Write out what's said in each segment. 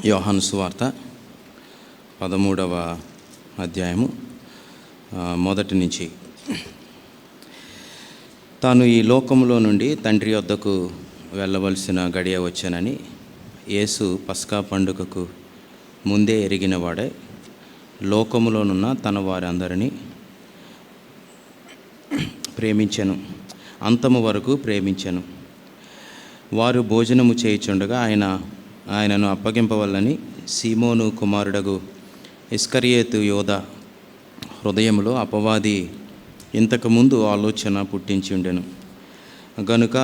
యోహాను సువార్త 13వ అధ్యాయము మొదటి నుంచి. తాను ఈ లోకములో నుండి తండ్రి వద్దకు వెళ్ళవలసిన గడియ వచ్చానని యేసు పస్కా పండుగకు ముందే ఎరిగినవాడే లోకములోనున్న తన వారందరినీ ప్రేమించెను, అంతము వరకు ప్రేమించెను. వారు భోజనము చేయుచుండగా ఆయనను అప్పగింపవల్లని సీమోను కుమారుడగు ఇస్కరియోతు యోధ హృదయంలో అపవాది ఇంతకుముందు ఆలోచన పుట్టించి ఉండెను. గనుక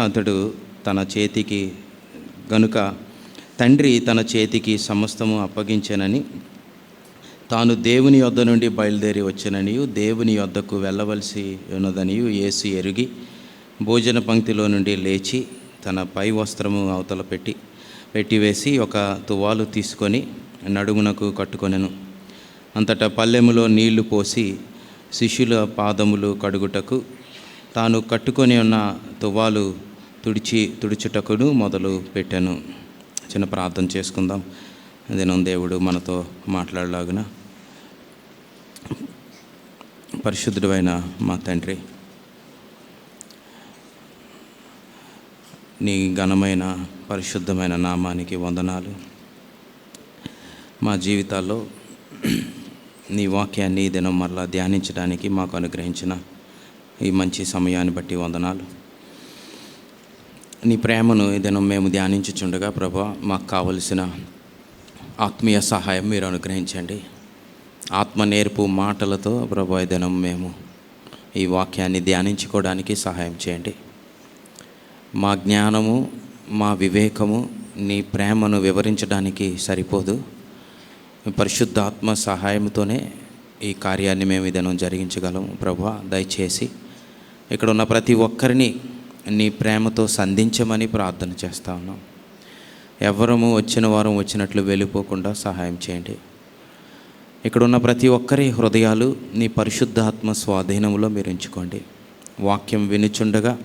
తండ్రి తన చేతికి సమస్తము అప్పగించెనని, తాను దేవుని యొద్ద నుండి బయలుదేరి వచ్చననియు దేవుని యొద్దకు వెళ్ళవలసి ఉన్నదనియు యేసు ఎరిగి భోజన పంక్తిలో నుండి లేచి తన పై వస్త్రము అవతల పెట్టివేసి ఒక తువాలు తీసుకొని నడుమునకు కట్టుకొనెను. అంతటా పల్లెములో నీళ్లు పోసి శిష్యుల పాదములు కడుగుటకు తాను కట్టుకొని ఉన్న తువాలు తుడుచుటకును మొదలు పెట్టాను. చిన్న ప్రార్థన చేసుకుందాం. దినం దేవుడు మనతో మాట్లాడలాగున. పరిశుద్ధుడైన మా తండ్రి, నీ ఘనమైన పరిశుద్ధమైన నామానికి వందనాలు. మా జీవితాల్లో నీ వాక్యాన్ని దినం మరలా ధ్యానించడానికి మాకు అనుగ్రహించిన ఈ మంచి సమయాన్ని బట్టి వందనాలు. నీ ప్రేమను ఈ దినం మేము ధ్యానించుచుండగా ప్రభా, మాకు కావలసిన ఆత్మీయ సహాయం మీరు అనుగ్రహించండి. ఆత్మ నేర్పు మాటలతో ప్రభా, ఈ దినం మేము ఈ వాక్యాన్ని ధ్యానించుకోవడానికి సహాయం చేయండి. మా జ్ఞానము, మా వివేకము నీ ప్రేమను వివరించడానికి సరిపోదు. పరిశుద్ధాత్మ సహాయంతోనే ఈ కార్యాన్ని మేము ఇదనం జరిగించగలము. ప్రభువా, దయచేసి ఇక్కడ ఉన్న ప్రతి ఒక్కరిని నీ ప్రేమతో సంధించమని ప్రార్థన చేస్తా ఉన్నాం. ఎవరము వచ్చిన వారం వచ్చినట్లు వెళ్ళిపోకుండా సహాయం చేయండి. ఇక్కడ ఉన్న ప్రతి ఒక్కరి హృదయాలు నీ పరిశుద్ధాత్మ స్వాధీనంలో మీరు ఉంచుకోండి. వాక్యం వినుచుండగా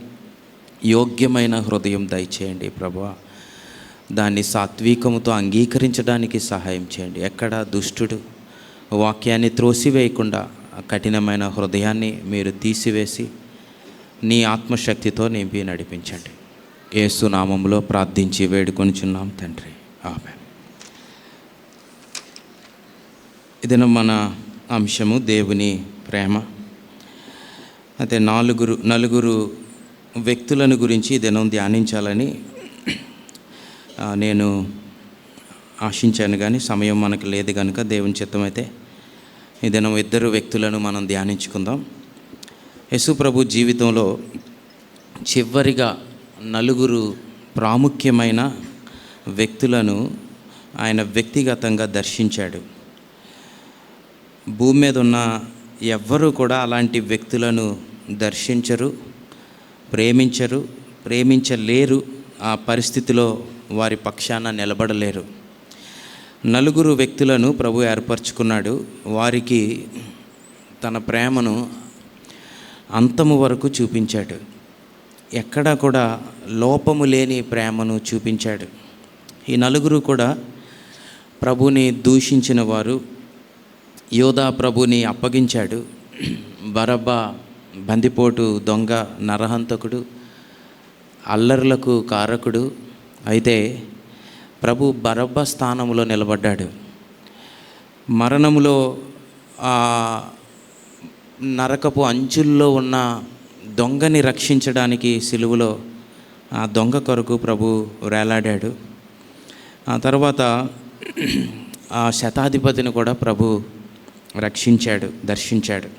యోగ్యమైన హృదయం దయచేయండి ప్రభువా. దాన్ని సాత్వికముతో అంగీకరించడానికి సహాయం చేయండి. ఎక్కడ దుష్టుడు వాక్యాన్ని త్రోసివేయకుండా కఠినమైన హృదయాన్ని మీరు తీసివేసి నీ ఆత్మశక్తితో నింపి నడిపించండి. యేసు నామములో ప్రార్థించి వేడుకొనిచున్నాం తండ్రి, ఆమేన్. ఇది మన అంశము దేవుని ప్రేమ. అయితే నలుగురు వ్యక్తులను గురించి దినం ధ్యానించాలని నేను ఆశించాను, కానీ సమయం మనకు లేదు కనుక దేవుని చిత్తమైతే ఈ దినం 2 వ్యక్తులను మనం ధ్యానించుకుందాం. యేసు ప్రభు జీవితంలో చివరిగా 4 ప్రాముఖ్యమైన వ్యక్తులను ఆయన వ్యక్తిగతంగా దర్శించాడు. భూమి మీద ఉన్న ఎవ్వరూ కూడా అలాంటి వ్యక్తులను దర్శించరు, ప్రేమించలేరు. ఆ పరిస్థితిలో వారి పక్షాన నిలబడలేరు. 4 వ్యక్తులను ప్రభు ఏర్పరచుకున్నాడు. వారికి తన ప్రేమను అంతము వరకు చూపించాడు. ఎక్కడా కూడా లోపము లేని ప్రేమను చూపించాడు. ఈ 4 కూడా ప్రభుని దూషించిన వారు. యోధా ప్రభుని అప్పగించాడు. బరబ్బా బందిపోటు దొంగ, నరహంతకుడు, అల్లర్లకు కారకుడు. అయితే ప్రభు బరబ్బా స్థానంలో నిలబడ్డాడు. మరణములో నరకపు అంచుల్లో ఉన్న దొంగని రక్షించడానికి సిలువలో ఆ దొంగ కొరకు ప్రభు వేలాడాడు. ఆ తర్వాత ఆ శతాధిపతిని కూడా ప్రభు దర్శించాడు.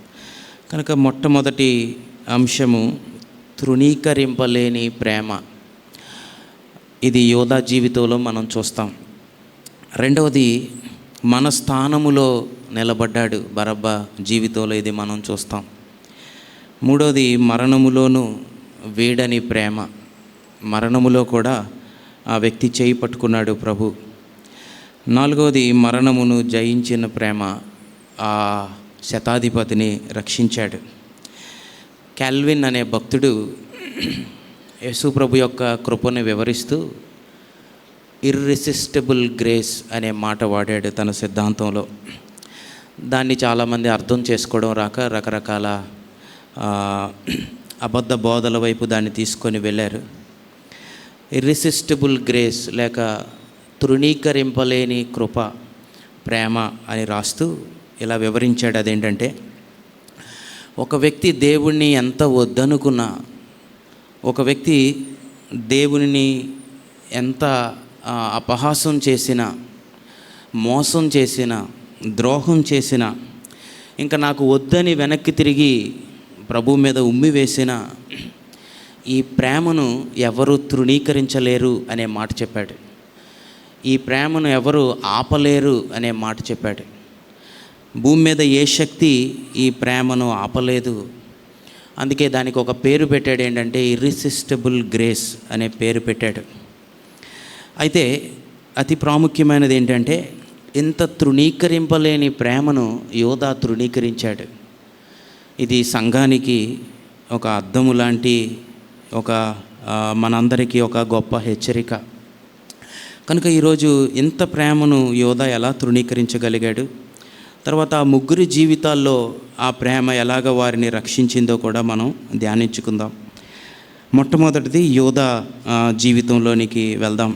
కనుక మొట్టమొదటి అంశము తృణీకరింపలేని ప్రేమ. ఇది యోధా జీవితంలో మనం చూస్తాం. రెండవది మన స్థానములో నిలబడ్డాడు. బరబ్బా జీవితంలో ఇది మనం చూస్తాం. మూడవది మరణములోను వీడని ప్రేమ. మరణములో కూడా ఆ వ్యక్తి చేయి పట్టుకున్నాడు ప్రభు. నాలుగవది మరణమును జయించిన ప్రేమ. ఆ శతాధిపతిని రక్షించాడు. కాల్విన్ అనే భక్తుడు యేసు ప్రభు యొక్క కృపను వివరిస్తూ ఇర్రెసిస్టిబుల్ గ్రేస్ అనే మాట వాడాడు తన సిద్ధాంతంలో. దాన్ని చాలామంది అర్థం చేసుకోవడం రాక రకరకాల అబద్ధ బోధల వైపు దాన్ని తీసుకొని వెళ్ళారు. ఇర్రెసిస్టిబుల్ గ్రేస్ లేక తృణీకరింపలేని కృప, ప్రేమ అని రాస్తూ ఇలా వివరించాడు. అదేంటంటే, ఒక వ్యక్తి దేవుణ్ణి ఎంత వద్దనుకున్నా, ఒక వ్యక్తి దేవుని ఎంత అపహాసం చేసినా, మోసం చేసినా, ద్రోహం చేసినా, ఇంకా నాకు వద్దని వెనక్కి తిరిగి ప్రభు మీద ఉమ్మి వేసిన ఈ ప్రేమను ఎవరు తృణీకరించలేరు అనే మాట చెప్పాడు. ఈ ప్రేమను ఎవరు ఆపలేరు అనే మాట చెప్పాడు. భూమి మీద ఏ శక్తి ఈ ప్రేమను ఆపలేదు. అందుకే దానికి ఒక పేరు పెట్టాడు, ఏంటంటే ఇర్రెసిస్టిబుల్ గ్రేస్ అనే పేరు పెట్టాడు. అయితే అతి ప్రాముఖ్యమైనది ఏంటంటే, ఇంత తృణీకరింపలేని ప్రేమను యోధా తృణీకరించాడు. ఇది సంఘానికి ఒక అద్దము లాంటి, ఒక మనందరికీ ఒక గొప్ప హెచ్చరిక. కనుక ఈరోజు ఇంత ప్రేమను యోధా ఎలా తృణీకరించగలిగాడు, తర్వాత ఆ ముగ్గురి జీవితాల్లో ఆ ప్రేమ ఎలాగ వారిని రక్షించిందో కూడా మనం ధ్యానించుకుందాం. మొట్టమొదటిది యోధా జీవితంలోనికి వెళ్దాం.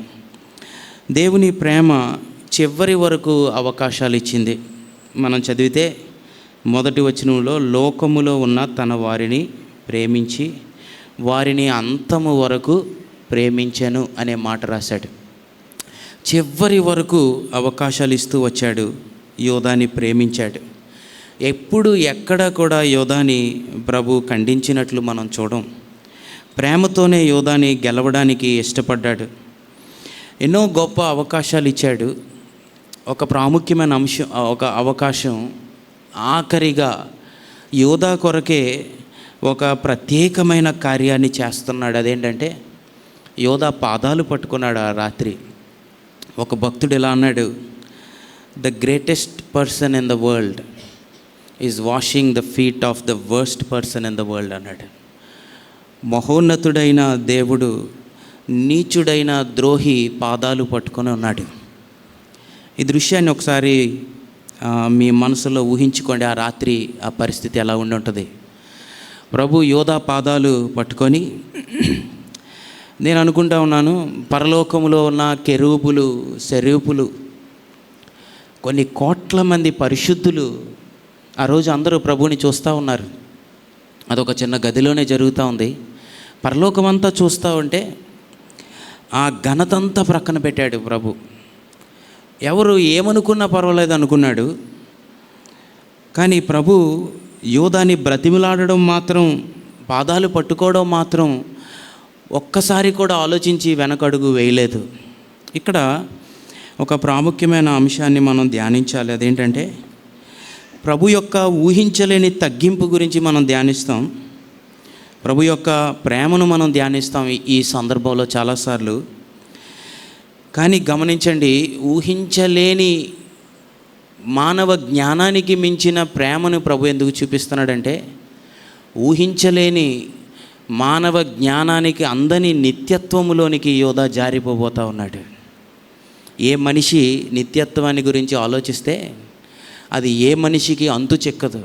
దేవుని ప్రేమ చివరి వరకు అవకాశాలు ఇచ్చింది. మనం చదివితే మొదటి వచనంలో, లోకములో ఉన్న తన వారిని ప్రేమించి వారిని అంతము వరకు ప్రేమించెను అనే మాట రాశాడు. చివరి వరకు అవకాశాలు ఇస్తూ వచ్చాడు, యోధాని ప్రేమించాడు. ఎప్పుడు ఎక్కడ కూడా యోధాని ప్రభు ఖండించినట్లు మనం చూడం. ప్రేమతోనే యోధాని గెలవడానికి ఇష్టపడ్డాడు. ఎన్నో గొప్ప అవకాశాలు ఇచ్చాడు. ఒక ప్రాముఖ్యమైన ఒక అవకాశం ఆఖరిగా యోధా కొరకే ఒక ప్రత్యేకమైన కార్యాన్ని చేస్తున్నాడు. అదేంటంటే, యోధా పాదాలు పట్టుకున్నాడు ఆ రాత్రి. ఒక భక్తుడు ఇలా అన్నాడు, the greatest person in the world is washing the feet of the worst person in the world అన్నాడు. మహోన్నతుడైన దేవుడు నీచుడైన ద్రోహి పాదాలు పట్టుకొని ఉన్నాడు. ఈ దృశ్యాన్ని ఒకసారి మీ మనసులో ఊహించుకోండి. ఆ రాత్రి ఆ పరిస్థితి ఎలా ఉండి ఉంటుంది. ప్రభు యోధా పాదాలు పట్టుకొని, నేను అనుకుంటా ఉన్నాను, పరలోకములో ఉన్న కెరూబులు, సెరూపులు, కొన్ని కోట్ల మంది పరిశుద్ధులు ఆ రోజు అందరూ ప్రభువుని చూస్తూ ఉన్నారు. అదొక చిన్న గదిలోనే జరుగుతూ ఉంది. పరలోకమంతా చూస్తూ ఉంటే ఆ ఘనతంతా ప్రక్కన పెట్టాడు ప్రభు. ఎవరు ఏమనుకున్నా పర్వాలేదు అనుకున్నాడు. కానీ ప్రభు యోధాని బ్రతిమిలాడడం మాత్రం, పాదాలు పట్టుకోవడం మాత్రం ఒక్కసారి కూడా ఆలోచించి వెనకడుగు వేయలేదు. ఇక్కడ ఒక ప్రాముఖ్యమైన అంశాన్ని మనం ధ్యానించాలి. అదేంటంటే, ప్రభు యొక్క ఊహించలేని తగ్గింపు గురించి మనం ధ్యానిస్తాం. ప్రభు యొక్క ప్రేమను మనం ధ్యానిస్తాం ఈ సందర్భంలో చాలాసార్లు. కానీ గమనించండి, ఊహించలేని మానవ జ్ఞానానికి మించిన ప్రేమను ప్రభు ఎందుకు చూపిస్తున్నాడంటే, ఊహించలేని మానవ జ్ఞానానికి అందని నిత్యత్వములోనికి యోధా జారిపోబోతూ ఉన్నాడు. ఏ మనిషి నిత్యత్వాన్ని గురించి ఆలోచిస్తే అది ఏ మనిషికి అంతు చిక్కదు.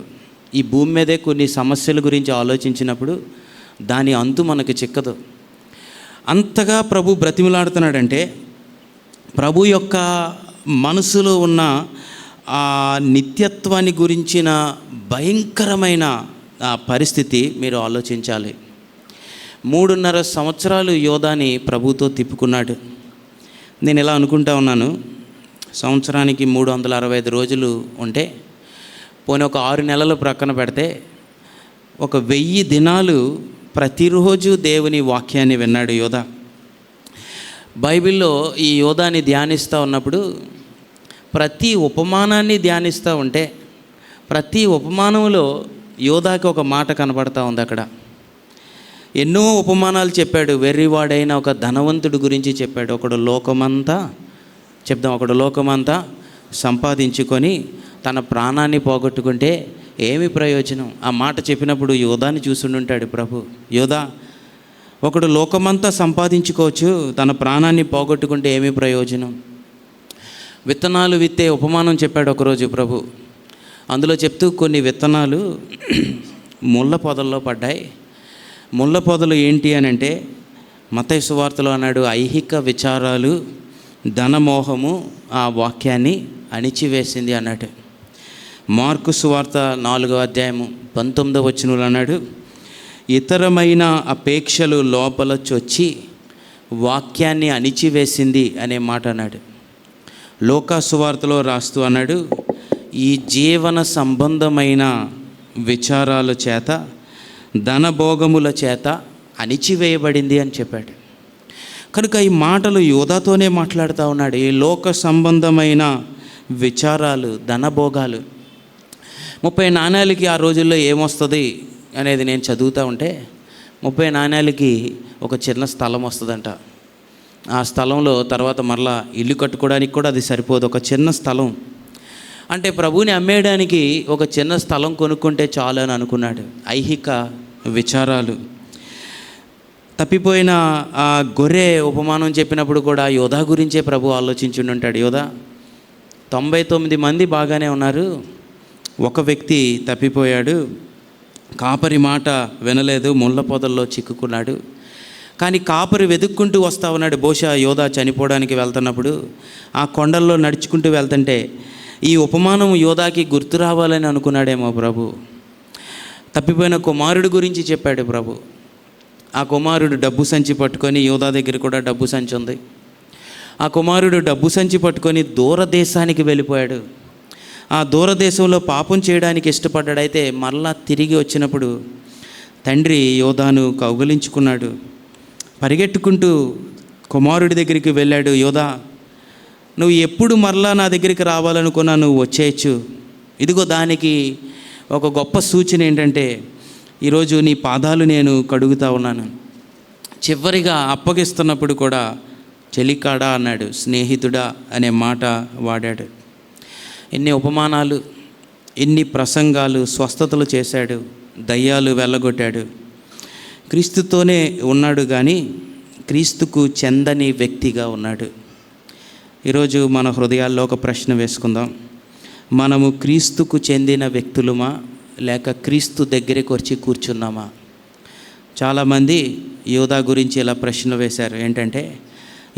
ఈ భూమి మీదే కొన్ని సమస్యల గురించి ఆలోచించినప్పుడు దాని అంతు మనకు చిక్కదు. అంతగా ప్రభు బ్రతిమలాడుతున్నాడంటే, ప్రభు యొక్క మనసులో ఉన్న ఆ నిత్యత్వాన్ని గురించిన భయంకరమైన పరిస్థితి మీరు ఆలోచించాలి. 3.5 సంవత్సరాలు యోధాని ప్రభుతో తిప్పుకున్నాడు. నేను ఇలా అనుకుంటా ఉన్నాను, సంవత్సరానికి 365 రోజులు ఉంటే, పోనీ ఒక 6 నెలలు ప్రక్కన పెడితే, ఒక 1000 దినాలు ప్రతిరోజు దేవుని వాక్యాన్ని విన్నాడు యోధా. బైబిల్లో ఈ యోధాని ధ్యానిస్తూ ఉన్నప్పుడు ప్రతి ఉపమానాన్ని ధ్యానిస్తూ ఉంటే, ప్రతి ఉపమానంలో యోధాకి ఒక మాట కనబడతా ఉంది. అక్కడ ఎన్నో ఉపమానాలు చెప్పాడు. వెర్రివాడైన ఒక ధనవంతుడి గురించి చెప్పాడు. ఒకడు లోకమంతా సంపాదించుకొని తన ప్రాణాన్ని పోగొట్టుకుంటే ఏమి ప్రయోజనం? ఆ మాట చెప్పినప్పుడు యోధాని చూసుండుంటాడు ప్రభు. యోధా, ఒకడు లోకమంతా సంపాదించుకోవచ్చు, తన ప్రాణాన్ని పోగొట్టుకుంటే ఏమీ ప్రయోజనం? విత్తనాలు విత్తే ఉపమానం చెప్పాడు ఒకరోజు ప్రభు. అందులో చెప్తూ కొన్ని విత్తనాలు ముళ్ళ పొదల్లో పడ్డాయి. ముళ్ళ పొదలు ఏంటి అని అంటే, మత్తయి సువార్తలో అన్నాడు, ఐహిక విచారాలు, ధనమోహము ఆ వాక్యాన్ని అణిచివేసింది అన్నాడు. మార్కు సువార్త 4వ అధ్యాయము 19వ వచనంలో అన్నాడు, ఇతరమైన అపేక్షలు లోపల చొచ్చి వాక్యాన్ని అణిచివేసింది అనే మాట అన్నాడు. లోకా సువార్తలో రాస్తూ అన్నాడు, ఈ జీవన సంబంధమైన విచారాల చేత, ధనభోగముల చేత అణిచివేయబడింది అని చెప్పాడు. కనుక ఈ మాటలు యోధాతోనే మాట్లాడుతూ ఉన్నాడు. ఈ లోక సంబంధమైన విచారాలు, ధనభోగాలు. 30 నాణ్యాలకి ఆ రోజుల్లో ఏమొస్తుంది అనేది నేను చదువుతూ ఉంటే, 30 నాణ్యాలకి ఒక చిన్న స్థలం వస్తుందంట. ఆ స్థలంలో తర్వాత మరలా ఇల్లు కట్టుకోవడానికి కూడా అది సరిపోదు, ఒక చిన్న స్థలం. అంటే ప్రభువుని అమ్మేయడానికి ఒక చిన్న స్థలం కొనుక్కుంటే చాలు అని అనుకున్నాడు. ఐహిక విచారాలు. తప్పిపోయిన ఆ గొర్రె ఉపమానం చెప్పినప్పుడు కూడా యోధా గురించే ప్రభు ఆలోచించుండి ఉంటాడు. యోధా 99 మంది బాగానే ఉన్నారు, ఒక వ్యక్తి తప్పిపోయాడు, కాపరి మాట వినలేదు, ముళ్ళ పొదల్లో చిక్కుకున్నాడు. కానీ కాపరి వెతుక్కుంటూ వస్తూ ఉన్నాడు. బహుశా యోధా చనిపోవడానికి వెళ్తున్నప్పుడు ఆ కొండల్లో నడుచుకుంటూ వెళ్తుంటే ఈ ఉపమానం యోధాకి గుర్తు రావాలని అనుకున్నాడేమో ప్రభు. తప్పిపోయిన కుమారుడు గురించి చెప్పాడు ప్రభు. ఆ కుమారుడు డబ్బు సంచి పట్టుకొని, యోధా దగ్గర కూడా డబ్బు సంచి ఉంది, ఆ కుమారుడు డబ్బు సంచి పట్టుకొని దూరదేశానికి వెళ్ళిపోయాడు. ఆ దూరదేశంలో పాపం చేయడానికి ఇష్టపడ్డాడు. అయితే మరలా తిరిగి వచ్చినప్పుడు తండ్రి యోధాను కౌగిలించుకున్నాడు. పరిగెట్టుకుంటూ కుమారుడి దగ్గరికి వెళ్ళాడు. యోధా, నువ్వు ఎప్పుడు మరలా నా దగ్గరికి రావాలనుకున్నా నువ్వు వచ్చేయచ్చు. ఇదిగో దానికి ఒక గొప్ప సూచన ఏంటంటే, ఈరోజు నీ పాదాలు నేను కడుగుతా ఉన్నాను. చివరిగా అప్పగిస్తున్నప్పుడు కూడా చెలికాడా అన్నాడు, స్నేహితుడా అనే మాట వాడాడు. ఎన్ని ఉపమానాలు, ఎన్ని ప్రసంగాలు, స్వస్థతలు చేశాడు, దయ్యాలు వెళ్ళగొట్టాడు. క్రీస్తుతోనే ఉన్నాడు కానీ క్రీస్తుకు చెందని వ్యక్తిగా ఉన్నాడు. ఈరోజు మన హృదయాల్లో ఒక ప్రశ్న వేసుకుందాం. మనము క్రీస్తుకు చెందిన వ్యక్తులమా, లేక క్రీస్తు దగ్గరికి వచ్చి కూర్చున్నామా? చాలామంది యోధా గురించి ఇలా ప్రశ్న వేశారు. ఏంటంటే,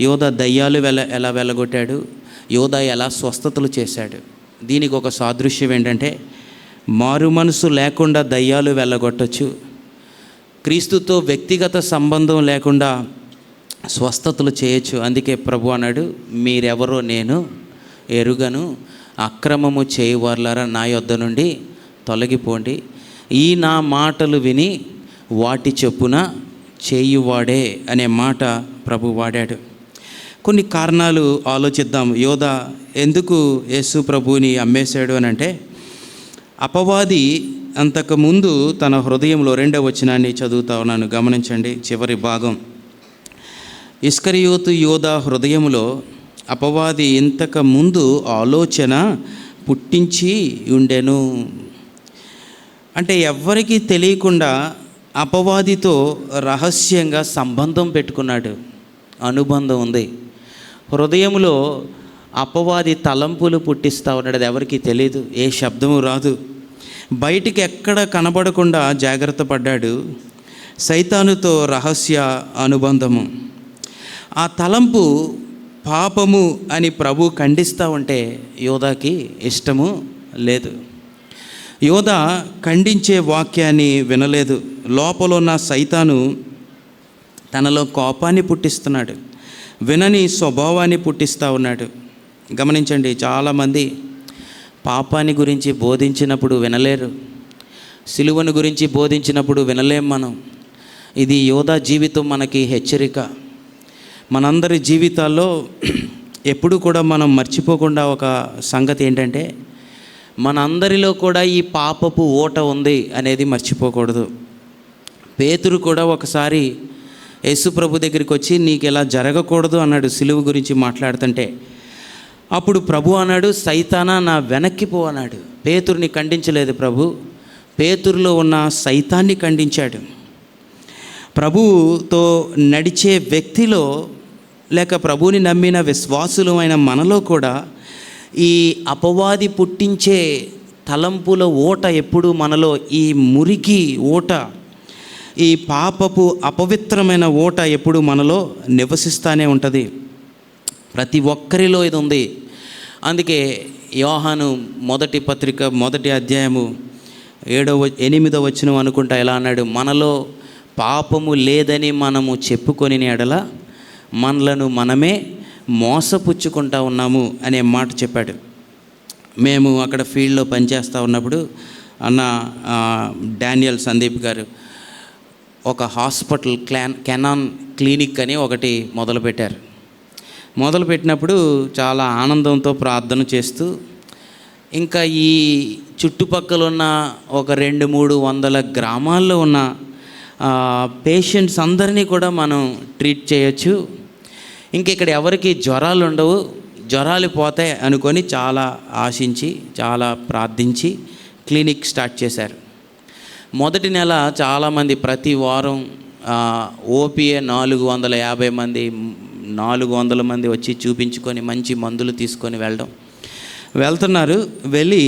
యోధా దయ్యాలు ఎలా వెళ్ళగొట్టాడు, యోధా ఎలా స్వస్థతలు చేశాడు? దీనికి ఒక సాదృశ్యం ఏంటంటే, మారు మనసు లేకుండా దయ్యాలు వెళ్ళగొట్టచ్చు, క్రీస్తుతో వ్యక్తిగత సంబంధం లేకుండా స్వస్థతలు చేయొచ్చు. అందుకే ప్రభు అన్నాడు, మీరెవరో నేను ఎరుగను, అక్రమము చేయవారులారా నా యొద్ద నుండి తొలగిపోండి. ఈ నా మాటలు విని వాటి చొప్పున చేయువాడే అనే మాట ప్రభు వాడాడు. కొన్ని కారణాలు ఆలోచిద్దాం. యోధా ఎందుకు యేసు ప్రభువుని అమ్మేశాడు అని అంటే, అపవాది అంతకుముందు తన హృదయంలో 2వ వచనాన్ని చదువుతా ఉన్నాను, గమనించండి చివరి భాగం. ఇస్కరియోతు యోధా హృదయంలో అపవాది ఇంతకు ముందు ఆలోచన పుట్టించి ఉండెను. అంటే ఎవ్వరికీ తెలియకుండా అపవాదితో రహస్యంగా సంబంధం పెట్టుకున్నాడు, అనుబంధం ఉంది. హృదయంలో అపవాది తలంపులు పుట్టిస్తూ ఉన్నాడు. అది ఎవరికీ తెలియదు, ఏ శబ్దము రాదు, బయటికి ఎక్కడ కనబడకుండా జాగ్రత్త పడ్డాడు. సైతానుతో రహస్య అనుబంధము. ఆ తలంపు పాపము అని ప్రభు ఖండిస్తూ ఉంటే యోధాకి ఇష్టము లేదు. యోధా ఖండించే వాక్యాన్ని వినలేదు. లోపల ఉన్న సైతాను తనలో కోపాన్ని పుట్టిస్తున్నాడు, వినని స్వభావాన్ని పుట్టిస్తూ ఉన్నాడు. గమనించండి, చాలామంది పాపాన్ని గురించి బోధించినప్పుడు వినలేరు, సిలువను గురించి బోధించినప్పుడు వినలేం మనం. ఇది యోధా జీవితం మనకి హెచ్చరిక. మనందరి జీవితాల్లో ఎప్పుడు కూడా మనం మర్చిపోకుండా ఒక సంగతి ఏంటంటే, మనందరిలో కూడా ఈ పాపపు ఓట ఉంది అనేది మర్చిపోకూడదు. పేతురు కూడా ఒకసారి యేసు ప్రభు దగ్గరికి వచ్చి, నీకు ఇలా జరగకూడదు అన్నాడు సిలువ గురించి మాట్లాడుతుంటే. అప్పుడు ప్రభు అన్నాడు, సైతానా నా వెనక్కి పో అన్నాడు. పేతురుని ఖండించలేదు ప్రభు, పేతురులో ఉన్న సైతాన్ని ఖండించాడు. ప్రభువుతో నడిచే వ్యక్తిలో లేక ప్రభువుని నమ్మిన విశ్వాసులమైన మనలో కూడా ఈ అపవాది పుట్టించే తలంపుల ఓట ఎప్పుడు మనలో, ఈ మురికి ఓట, ఈ పాపపు అపవిత్రమైన ఓట ఎప్పుడు మనలో నివసిస్తూనే ఉంటుంది. ప్రతి ఒక్కరిలో ఇది ఉంది. అందుకే యోహాను మొదటి పత్రిక 1వ అధ్యాయము 8వ వచనం అనుకుంటా ఎలా అన్నాడు, మనలో పాపము లేదని మనము చెప్పుకొని ఎడల మనలను మనమే మోసపుచ్చుకుంటా ఉన్నాము అనే మాట చెప్పాడు. మేము అక్కడ ఫీల్డ్లో పనిచేస్తూ ఉన్నప్పుడు అన్న డానియల్ సందీప్ గారు ఒక హాస్పిటల్ కెనాన్ క్లినిక్ అని ఒకటి మొదలుపెట్టారు. మొదలుపెట్టినప్పుడు చాలా ఆనందంతో ప్రార్థన చేస్తూ ఇంకా ఈ చుట్టుపక్కల ఉన్న ఒక 200-300 గ్రామాల్లో ఉన్న పేషెంట్స్ అందరినీ కూడా మనం ట్రీట్ చేయొచ్చు, ఇంక ఇక్కడ ఎవరికి జ్వరాలు ఉండవు, జ్వరాలు పోతాయి అనుకొని చాలా ఆశించి చాలా ప్రార్థించి క్లినిక్ స్టార్ట్ చేశారు. మొదటి నెల చాలామంది ప్రతి వారం ఓపీఏ 450 మంది 400 మంది వచ్చి చూపించుకొని మంచి మందులు తీసుకొని వెళ్తున్నారు. వెళ్ళి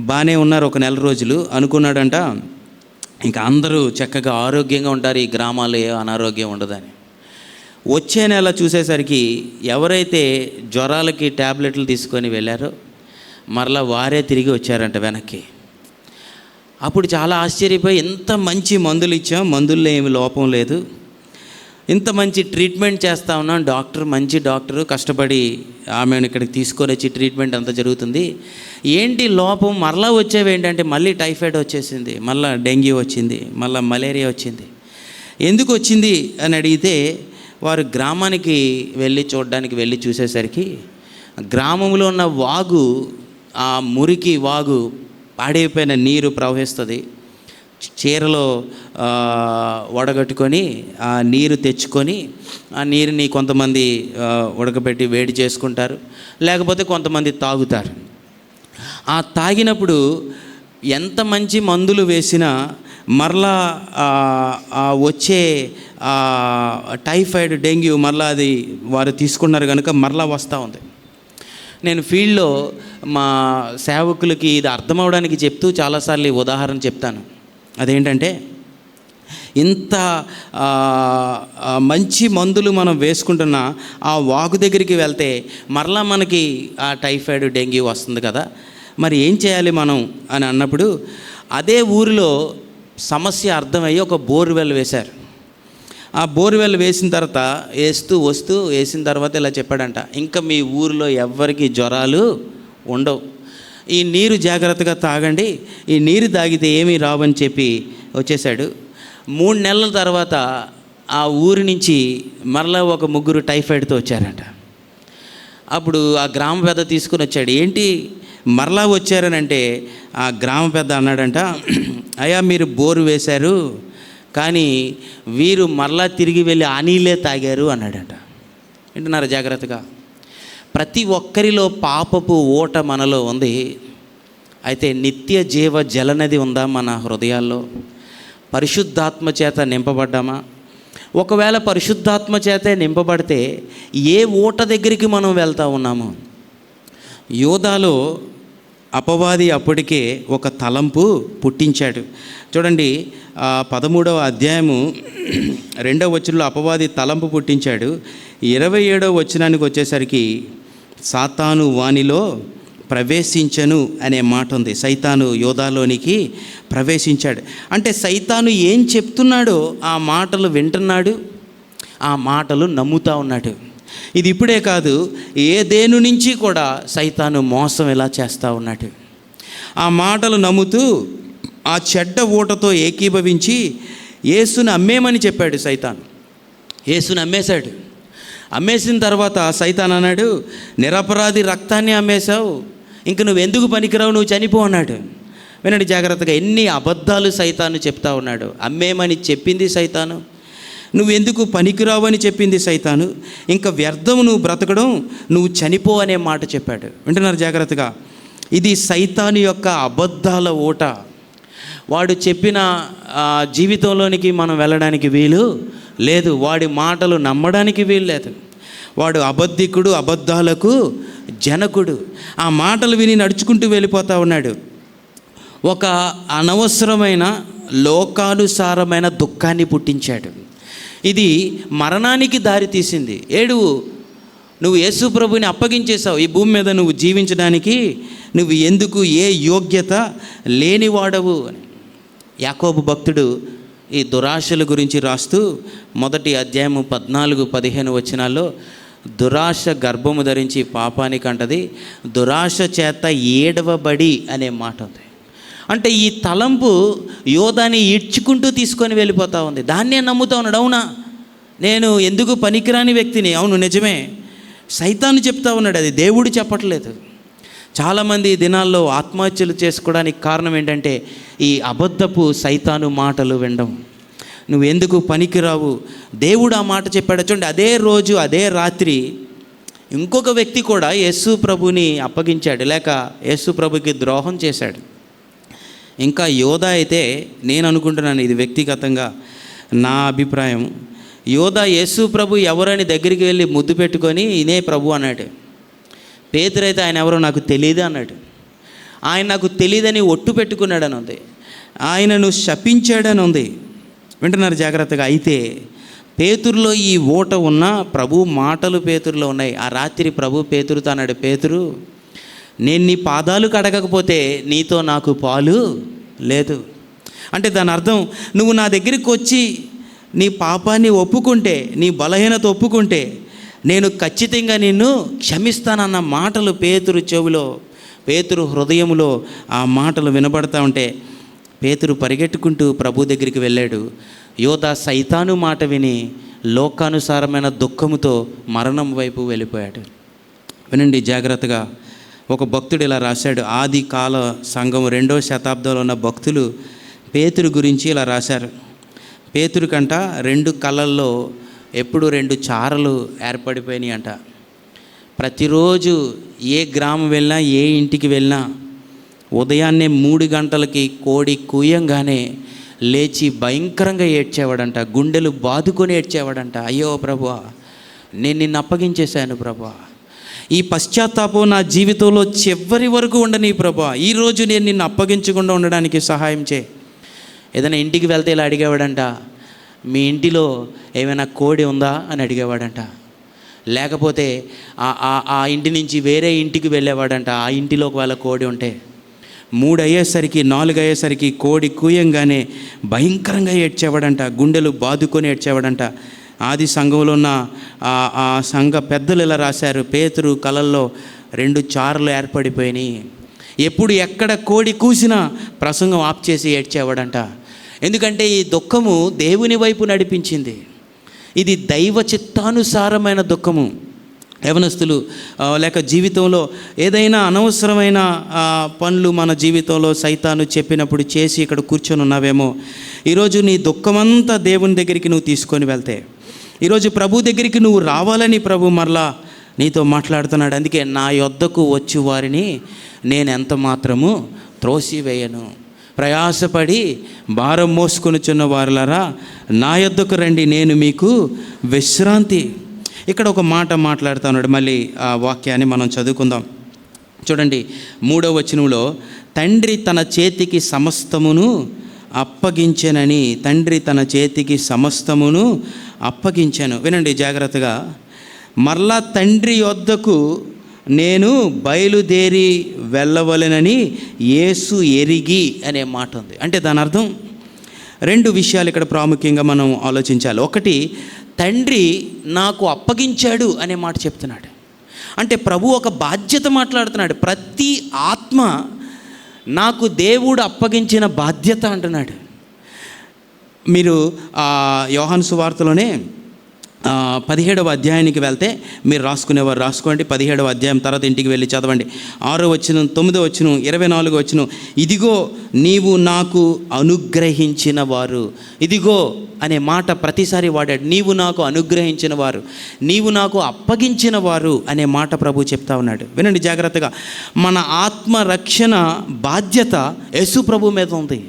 బాగానే ఉన్నారు. ఒక నెల రోజులు అనుకున్నాడంట ఇంకా అందరూ చక్కగా ఆరోగ్యంగా ఉంటారు, ఈ గ్రామాల్లో ఏ అనారోగ్యం ఉండదని. వచ్చే నెల చూసేసరికి ఎవరైతే జ్వరాలకి ట్యాబ్లెట్లు తీసుకొని వెళ్ళారో మరలా వారే తిరిగి వచ్చారంట వెనక్కి. అప్పుడు చాలా ఆశ్చర్యపోయి, ఇంత మంచి మందులు ఇచ్చాం, మందుల్లో ఏమి లోపం లేదు, ఇంత మంచి ట్రీట్మెంట్ చేస్తూ ఉన్నాం, మంచి డాక్టరు కష్టపడి ఆమెను ఇక్కడికి తీసుకొని వచ్చి ట్రీట్మెంట్ అంతా జరుగుతుంది, ఏంటి లోపం మరలా వచ్చేవి ఏంటంటే మళ్ళీ టైఫాయిడ్ వచ్చేసింది, మళ్ళీ డెంగ్యూ వచ్చింది, మళ్ళీ మలేరియా వచ్చింది. ఎందుకు వచ్చింది అని అడిగితే వారు గ్రామానికి చూడడానికి వెళ్ళి చూసేసరికి గ్రామంలో ఉన్న వాగు, ఆ మురికి వాగు, పాడైపోయిన నీరు ప్రవహిస్తుంది. చీరలో వడగట్టుకొని ఆ నీరు తెచ్చుకొని ఆ నీరుని కొంతమంది ఉడకబెట్టి వేడి చేసుకుంటారు, లేకపోతే కొంతమంది తాగుతారు. ఆ తాగినప్పుడు ఎంత మంచి మందులు వేసినా మరలా వచ్చే టైఫాయిడ్ డెంగ్యూ మరలా అది వారు తీసుకున్నారు కనుక మరలా వస్తూ ఉంది. నేను ఫీల్డ్లో మా సేవకులకి ఇది అర్థమవడానికి చెప్తూ చాలాసార్లు ఈ ఉదాహరణ చెప్తాను. అదేంటంటే, ఇంత మంచి మందులు మనం వేసుకుంటున్న ఆ వాగు దగ్గరికి వెళ్తే మరలా మనకి ఆ టైఫాయిడ్ డెంగ్యూ వస్తుంది కదా, మరి ఏం చేయాలి మనం అని అన్నప్పుడు అదే ఊరిలో సమస్య అర్థమయ్యి ఒక బోర్వెల్ వేశారు. ఆ బోర్వెల్ వేసిన తర్వాత వేసిన తర్వాత ఇలా చెప్పాడంట, ఇంకా మీ ఊరిలో ఎవ్వరికి జ్వరాలు ఉండవు, ఈ నీరు జాగ్రత్తగా తాగండి, ఈ నీరు తాగితే ఏమీ రావని చెప్పి వచ్చేసాడు. 3 నెలల తర్వాత ఆ ఊరి నుంచి మరలా ఒక 3 టైఫాయిడ్తో వచ్చారంట. అప్పుడు ఆ గ్రామ పెద్ద తీసుకుని వచ్చాడు. ఏంటి మరలా వచ్చారనంటే ఆ గ్రామ పెద్ద అన్నాడంట, అయ్యా మీరు బోరు వేశారు కానీ వీరు మరలా తిరిగి వెళ్ళి ఆ నీళ్ళే తాగారు అన్నాడంట. వింటున్నారు జాగ్రత్తగా? ప్రతి ఒక్కరిలో పాపపు ఓట మనలో ఉంది. అయితే నిత్య జీవ జలనది ఉందా మన హృదయాల్లో? పరిశుద్ధాత్మ చేత నింపబడ్డామా? ఒకవేళ పరిశుద్ధాత్మ చేతే నింపబడితే ఏ ఓట దగ్గరికి మనం వెళ్తూ ఉన్నాము? యోధాలో అపవాది అప్పటికే ఒక తలంపు పుట్టించాడు. చూడండి, 13వ అధ్యాయము 2వ వచనంలో అపవాది తలంపు పుట్టించాడు. 27వ వచనానికి వచ్చేసరికి సాతాను వానిలో ప్రవేశించను అనే మాట ఉంది. సైతాను యోధాలోనికి ప్రవేశించాడు అంటే సైతాను ఏం చెప్తున్నాడో ఆ మాటలు వింటున్నాడు, ఆ మాటలు నమ్ముతూ ఉన్నాడు. ఇది ఇప్పుడే కాదు, ఏదేను నుంచి కూడా సైతాను మోసం ఎలా చేస్తూ ఉన్నాడు. ఆ మాటలు నమ్ముతూ ఆ చెడ్డ ఊటతో ఏకీభవించి యేసుని అమ్మేమని చెప్పాడు సైతాను. యేసుని అమ్మేశాడు. అమ్మేసిన తర్వాత సైతాన్ అన్నాడు, నిరపరాధి రక్తాన్ని అమ్మేశావు, ఇంక నువ్వెందుకు పనికిరావు, నువ్వు చనిపో అన్నాడు. వినండి జాగ్రత్తగా, ఎన్ని అబద్ధాలు సైతాను చెప్తా ఉన్నాడు. అమ్మేమని చెప్పింది సైతాను, నువ్వెందుకు పనికిరావు అని చెప్పింది సైతాను, ఇంకా వ్యర్థము నువ్వు బ్రతకడం, నువ్వు చనిపో అనే మాట చెప్పాడు. వింటున్నారు జాగ్రత్తగా? ఇది సైతాను యొక్క అబద్ధాల ఓట. వాడు చెప్పిన జీవితంలోనికి మనం వెళ్ళడానికి వీలు లేదు. వాడి మాటలు నమ్మడానికి వీలు లేదు. వాడు అబద్ధికుడు, అబద్ధాలకు జనకుడు. ఆ మాటలు విని నడుచుకుంటూ వెళ్ళిపోతూ ఉన్నాడు. ఒక అనవసరమైన లోకానుసారమైన దుఃఖాన్ని పుట్టించాడు. ఇది మరణానికి దారి తీసింది. నువ్వు యేసు ప్రభుని అప్పగించేశావు. ఈ భూమి మీద నువ్వు జీవించడానికి నువ్వు ఎందుకు, ఏ యోగ్యత లేనివాడవు అని యాకోబు భక్తుడు ఈ దురాశల గురించి రాస్తూ మొదటి అధ్యాయము 14-15 వచనాల్లో దురాశ గర్భము ధరించి పాపానికి అంటది, దురాశ చేత ఏడవబడి అనే మాట ఉంది. అంటే ఈ తలంపు యోధాని ఈడ్చుకుంటూ తీసుకొని వెళ్ళిపోతూ ఉంది. దాన్నే నమ్ముతా ఉన్నాడు. అవునా, నేను ఎందుకు పనికిరాని వ్యక్తిని? అవును, నిజమే. సైతాను చెప్తా ఉన్నాడు, అది దేవుడు చెప్పట్లేదు. చాలామంది ఈ దినాల్లో ఆత్మహత్యలు చేసుకోవడానికి కారణం ఏంటంటే ఈ అబద్ధపు సైతాను మాటలు వినడం. నువ్వు ఎందుకు పనికిరావు, దేవుడు ఆ మాట చెప్పాడు. చూడండి, అదే రోజు అదే రాత్రి ఇంకొక వ్యక్తి కూడా యేసు ప్రభుని అప్పగించాడు, లేక యేసు ప్రభుకి ద్రోహం చేశాడు. ఇంకా యోధా అయితే, నేను అనుకుంటున్నాను, ఇది వ్యక్తిగతంగా నా అభిప్రాయం, యోధా యేసు ప్రభు ఎవరని దగ్గరికి వెళ్ళి ముద్దు పెట్టుకొని ఇనే ప్రభు అన్నాడు. పేతురైతే ఆయన ఎవరో నాకు తెలియదు అన్నాడు. ఆయన నాకు తెలియదని ఒట్టు పెట్టుకున్నాడని ఉంది. ఆయనను శపించాడని ఉంది. వింటున్నారు జాగ్రత్తగా. అయితే పేతురులో ఈ ఓట ఉన్న ప్రభు మాటలు పేతురులో ఉన్నాయి. ఆ రాత్రి ప్రభు పేతురుతో అన్నాడు, పేతురు, నేను నీ పాదాలు కడగకపోతే నీతో నాకు పాలు లేదు. అంటే దాని అర్థం, నువ్వు నా దగ్గరికి వచ్చి నీ పాపాన్ని ఒప్పుకుంటే, నీ బలహీనత ఒప్పుకుంటే నేను ఖచ్చితంగా నిన్ను క్షమిస్తానన్న మాటలు పేతురు చెవిలో, పేతురు హృదయంలో ఆ మాటలు వినబడతా ఉంటే పేతురు పరిగెట్టుకుంటూ ప్రభు దగ్గరికి వెళ్ళాడు. యోధా సైతాను మాట విని లోకానుసారమైన దుఃఖముతో మరణం వైపు వెళ్ళిపోయాడు. వినండి జాగ్రత్తగా. ఒక భక్తుడు ఇలా రాశాడు. ఆది కాల సంఘం 2వ శతాబ్దంలో ఉన్న భక్తులు పేతురు గురించి ఇలా రాశారు. పేతురు కంట 2 కళ్ళల్లో ఎప్పుడు 2 చారలు ఏర్పడిపోయినాయి అంట. ప్రతిరోజు ఏ గ్రామం వెళ్ళినా, ఏ ఇంటికి వెళ్ళినా ఉదయాన్నే 3 గంటలకి కోడి కూయంగానే లేచి భయంకరంగా ఏడ్చేవాడంట. గుండెలు బాదుకొని ఏడ్చేవాడంట. అయ్యో ప్రభువా, నేను నిన్ను అప్పగించేశాను ప్రభువా, ఈ పశ్చాత్తాపం నా జీవితంలో చివరి వరకు ఉండని ప్రభువా, ఈరోజు నేను నిన్ను అప్పగించకుండా ఉండడానికి సహాయం చేయి. ఏదైనా ఇంటికి వెళ్తే ఇలా అడిగేవాడంట, మీ ఇంటిలో ఏమైనా కోడి ఉందా అని అడిగేవాడంట. లేకపోతే ఆ ఇంటి నుంచి వేరే ఇంటికి వెళ్ళేవాడంట. ఆ ఇంటిలో ఒకవేళ కోడి ఉంటే 3 అయ్యేసరికి 4 అయ్యేసరికి కోడి కూయంగానే భయంకరంగా ఏడ్చేవాడంట. గుండెలు బాదుకొని ఏడ్చేవాడంట. ఆది సంఘంలో ఉన్న ఆ సంఘ పెద్దలు ఇలా రాశారు, పేతురు కలల్లో 2 చారలు ఏర్పడిపోయినాయి. ఎప్పుడు ఎక్కడ కోడి కూసినా ప్రసంగం ఆఫ్ చేసి ఏడ్చేవాడంట. ఎందుకంటే ఈ దుఃఖము దేవుని వైపు నడిపించింది. ఇది దైవ చిత్తానుసారమైన దుఃఖము. యవనస్తులు లేక జీవితంలో ఏదైనా అనవసరమైన పనులు మన జీవితంలో సైతాను చెప్పినప్పుడు చేసి ఇక్కడ కూర్చొని ఉన్నావేమో. ఈరోజు నీ దుఃఖమంతా దేవుని దగ్గరికి నువ్వు తీసుకొని వెళ్తే, ఈరోజు ప్రభు దగ్గరికి నువ్వు రావాలని ప్రభు మరలా నీతో మాట్లాడుతున్నాడు. అందుకే నా యొద్దకు వచ్చి వారిని నేను ఎంత మాత్రము త్రోసివేయను. ప్రయాసపడి భారం మోసుకొనుచున్న వారులారా నా యొద్దకు రండి, నేను మీకు విశ్రాంతి. ఇక్కడ ఒక మాట మాట్లాడుతున్నాడు. మళ్ళీ ఆ వాక్యాన్ని మనం చదువుకుందాం. చూడండి 3వ వచనంలో, తండ్రి తన చేతికి సమస్తమును అప్పగించెనని, తండ్రి తన చేతికి సమస్తమును అప్పగించాను. వినండి జాగ్రత్తగా. మరలా తండ్రి యొద్దకు నేను బయలుదేరి వెళ్ళవలెనని యేసు ఎరిగి అనే మాట ఉంది. అంటే దాని అర్థం 2 విషయాలు ఇక్కడ ప్రాముఖ్యంగా మనం ఆలోచించాలి. ఒకటి, తండ్రి నాకు అప్పగించాడు అనే మాట చెప్తున్నాడు. అంటే ప్రభు ఒక బాధ్యత మాట్లాడుతున్నాడు. ప్రతి ఆత్మ నాకు దేవుడు అప్పగించిన బాధ్యత అంటున్నాడు. మీరు యోహాను సువార్తలోనే 17వ అధ్యాయానికి వెళ్తే, మీరు రాసుకునేవారు రాసుకోండి. 17వ అధ్యాయం తర్వాత ఇంటికి వెళ్ళి చదవండి. 6వ వచనం, 9వ వచనం, 24వ వచనం. ఇదిగో నీవు నాకు అనుగ్రహించిన వారు. ఇదిగో అనే మాట ప్రతిసారి వాడాడు. నీవు నాకు అనుగ్రహించిన వారు, నీవు నాకు అప్పగించిన వారు అనే మాట ప్రభు చెప్తా ఉన్నాడు. వినండి జాగ్రత్తగా. మన ఆత్మ రక్షణ బాధ్యత యేసు ప్రభు మీద ఉంది.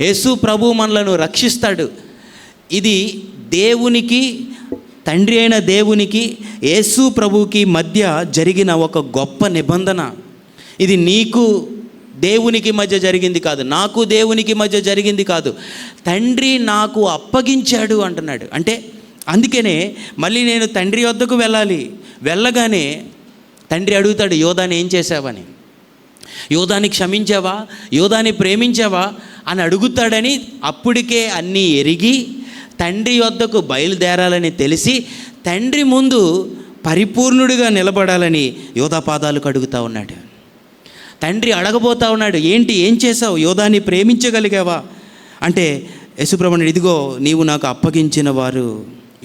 యేసు ప్రభు మనలను రక్షిస్తాడు. ఇది దేవునికి, తండ్రి అయిన దేవునికి యేసు ప్రభువుకి మధ్య జరిగిన ఒక గొప్ప నిబంధన. ఇది నీకు దేవునికి మధ్య జరిగింది కాదు, నాకు దేవునికి మధ్య జరిగింది కాదు, తండ్రి నాకు అప్పగించాడు అంటున్నాడు. అంటే అందుకనే మళ్ళీ నేను తండ్రి వద్దకు వెళ్ళాలి. వెళ్ళగానే తండ్రి అడుగుతాడు, యోధాని ఏం చేసావని, యోధాని క్షమించావా, యోధాని ప్రేమించావా అని అడుగుతాడని అప్పటికే అన్నీ ఎరిగి తండ్రి వద్దకు బయలుదేరాలని తెలిసి తండ్రి ముందు పరిపూర్ణుడిగా నిలబడాలని యోధా పాదాలు కడుగుతూ ఉన్నాడు. తండ్రి అడగబోతా ఉన్నాడు, ఏంటి, ఏం చేసావు, యోధాని ప్రేమించగలిగావా అంటే యేసుప్రభుని, ఇదిగో నీవు నాకు అప్పగించిన వారు.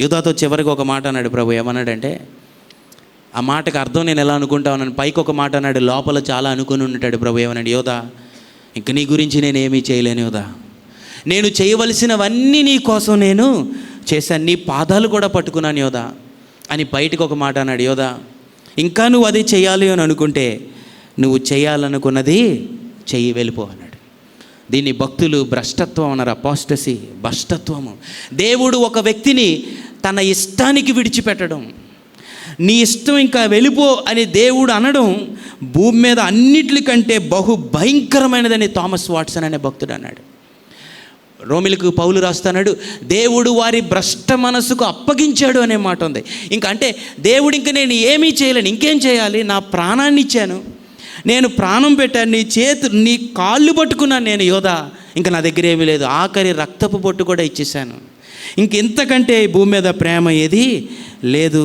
యోధాతో చివరికి ఒక మాట అన్నాడు ప్రభు. ఏమన్నాడంటే, ఆ మాటకు అర్థం నేను ఎలా అనుకుంటా ఉన్నాను, పైకి ఒక మాట అన్నాడు, లోపల చాలా అనుకుని ఉంటాడు ప్రభు. ఏమన్నాడు, యోధా ఇంక నీ గురించి నేనేమీ చేయలేను యోధా, నేను చేయవలసినవన్నీ నీ కోసం నేను చేశాను, నీ పాదాలు కూడా పట్టుకున్నాను యోధా అని బయటకు ఒక మాట అన్నాడు. యోధా ఇంకా నువ్వు అది చేయాలి అని అనుకుంటే నువ్వు చేయాలనుకున్నది చెయ్యి, వెళ్ళిపో అన్నాడు. దీన్ని భక్తులు భ్రష్టత్వం అన్నారు, అపాస్టసీ, భ్రష్టత్వము. దేవుడు ఒక వ్యక్తిని తన ఇష్టానికి విడిచిపెట్టడం, నీ ఇష్టం ఇంకా వెళ్ళిపో అని దేవుడు అనడం భూమి మీద అన్నిటికంటే బహు భయంకరమైనదని థామస్ వాట్సన్ అనే భక్తుడు అన్నాడు. రోమిలకు పౌలు రాస్తున్నాడు, దేవుడు వారి భ్రష్ట మనసుకు అప్పగించాడు అనే మాట ఉంది. ఇంకా అంటే దేవుడు ఇంక నేను ఏమీ చేయలేను, ఇంకేం చేయాలి, నా ప్రాణాన్ని ఇచ్చాను, నేను ప్రాణం పెట్టాను, నీ కాళ్ళు పట్టుకున్నాను నేను యోధా, ఇంకా నా దగ్గర ఏమీ లేదు, ఆఖరి రక్తపు బొట్టు కూడా ఇచ్చేసాను, ఇంకెంతకంటే భూమి మీద ప్రేమ ఏది లేదు.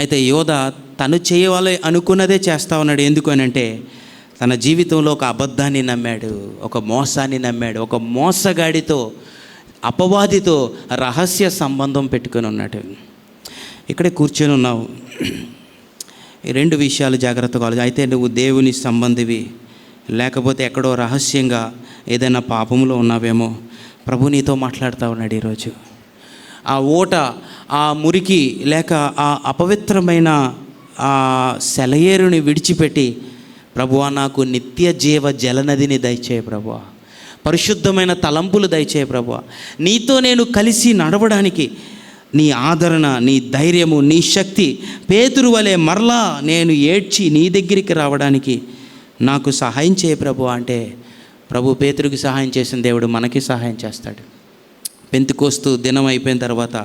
అయితే యోధా తను చేయాలి అనుకున్నదే చేస్తా ఉన్నాడు. ఎందుకు అని అంటే తన జీవితంలో ఒక అబద్ధాన్ని నమ్మాడు, ఒక మోసాన్ని నమ్మాడు, ఒక మోసగాడితో, అపవాదితో రహస్య సంబంధం పెట్టుకొని ఉన్నాడు. ఇక్కడే కూర్చొని ఉన్నావు. ఈ రెండు విషయాలు జాగ్రత్తగా ఆలోచించు. అయితే నువ్వు దేవుని సంబంధివి, లేకపోతే ఎక్కడో రహస్యంగా ఏదైనా పాపంలో ఉన్నావేమో. ప్రభు నీతో మాట్లాడుతూ ఉన్నాడు ఈరోజు. ఆ ఓట, ఆ మురికి లేక ఆ అపవిత్రమైన ఆ సెలయేరుని విడిచిపెట్టి, ప్రభువా నాకు నిత్య జీవ జలనదిని దయచేయ ప్రభువా, పరిశుద్ధమైన తలంపులు దయచేయ ప్రభువా, నీతో నేను కలిసి నడవడానికి నీ ఆదరణ, నీ ధైర్యము, నీ శక్తి, పేతురు వలె మరలా నేను ఏడ్చి నీ దగ్గరికి రావడానికి నాకు సహాయం చేయ ప్రభువా అంటే, ప్రభు పేతురుకి సహాయం చేసిన దేవుడు మనకి సహాయం చేస్తాడు. పెంతెకోస్తు దినం అయిపోయిన తర్వాత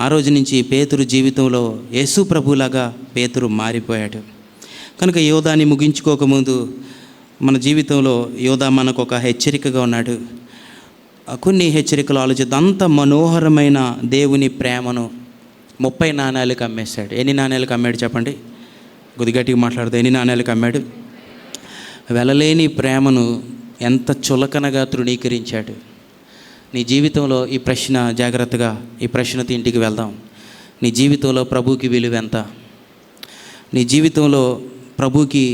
ఆ రోజు నుంచి పేతురు జీవితంలో యేసు ప్రభులాగా పేతురు మారిపోయాడు. కనుక యోధాని ముగించుకోకముందు మన జీవితంలో యోధా మనకు ఒక హెచ్చరికగా ఉన్నాడు. కొన్ని హెచ్చరికలు ఆలోచిద్దాం. అంత మనోహరమైన దేవుని ప్రేమను 30 నాణేలకు అమ్మేశాడు. ఎన్ని నాణేలకు అమ్మాడు చెప్పండి, కొద్దిగట్టిగా మాట్లాడుతూ, ఎన్ని నాణేలకు అమ్మాడు? వెలలేని ప్రేమను ఎంత చులకనగా తృణీకరించాడు. నీ జీవితంలో ఈ ప్రశ్న, జాగ్రత్తగా ఈ ప్రశ్నతో ఇంటికి వెళ్దాం. నీ జీవితంలో ప్రభువుకి విలువ ఎంత? నీ జీవితంలో ప్రభువుకి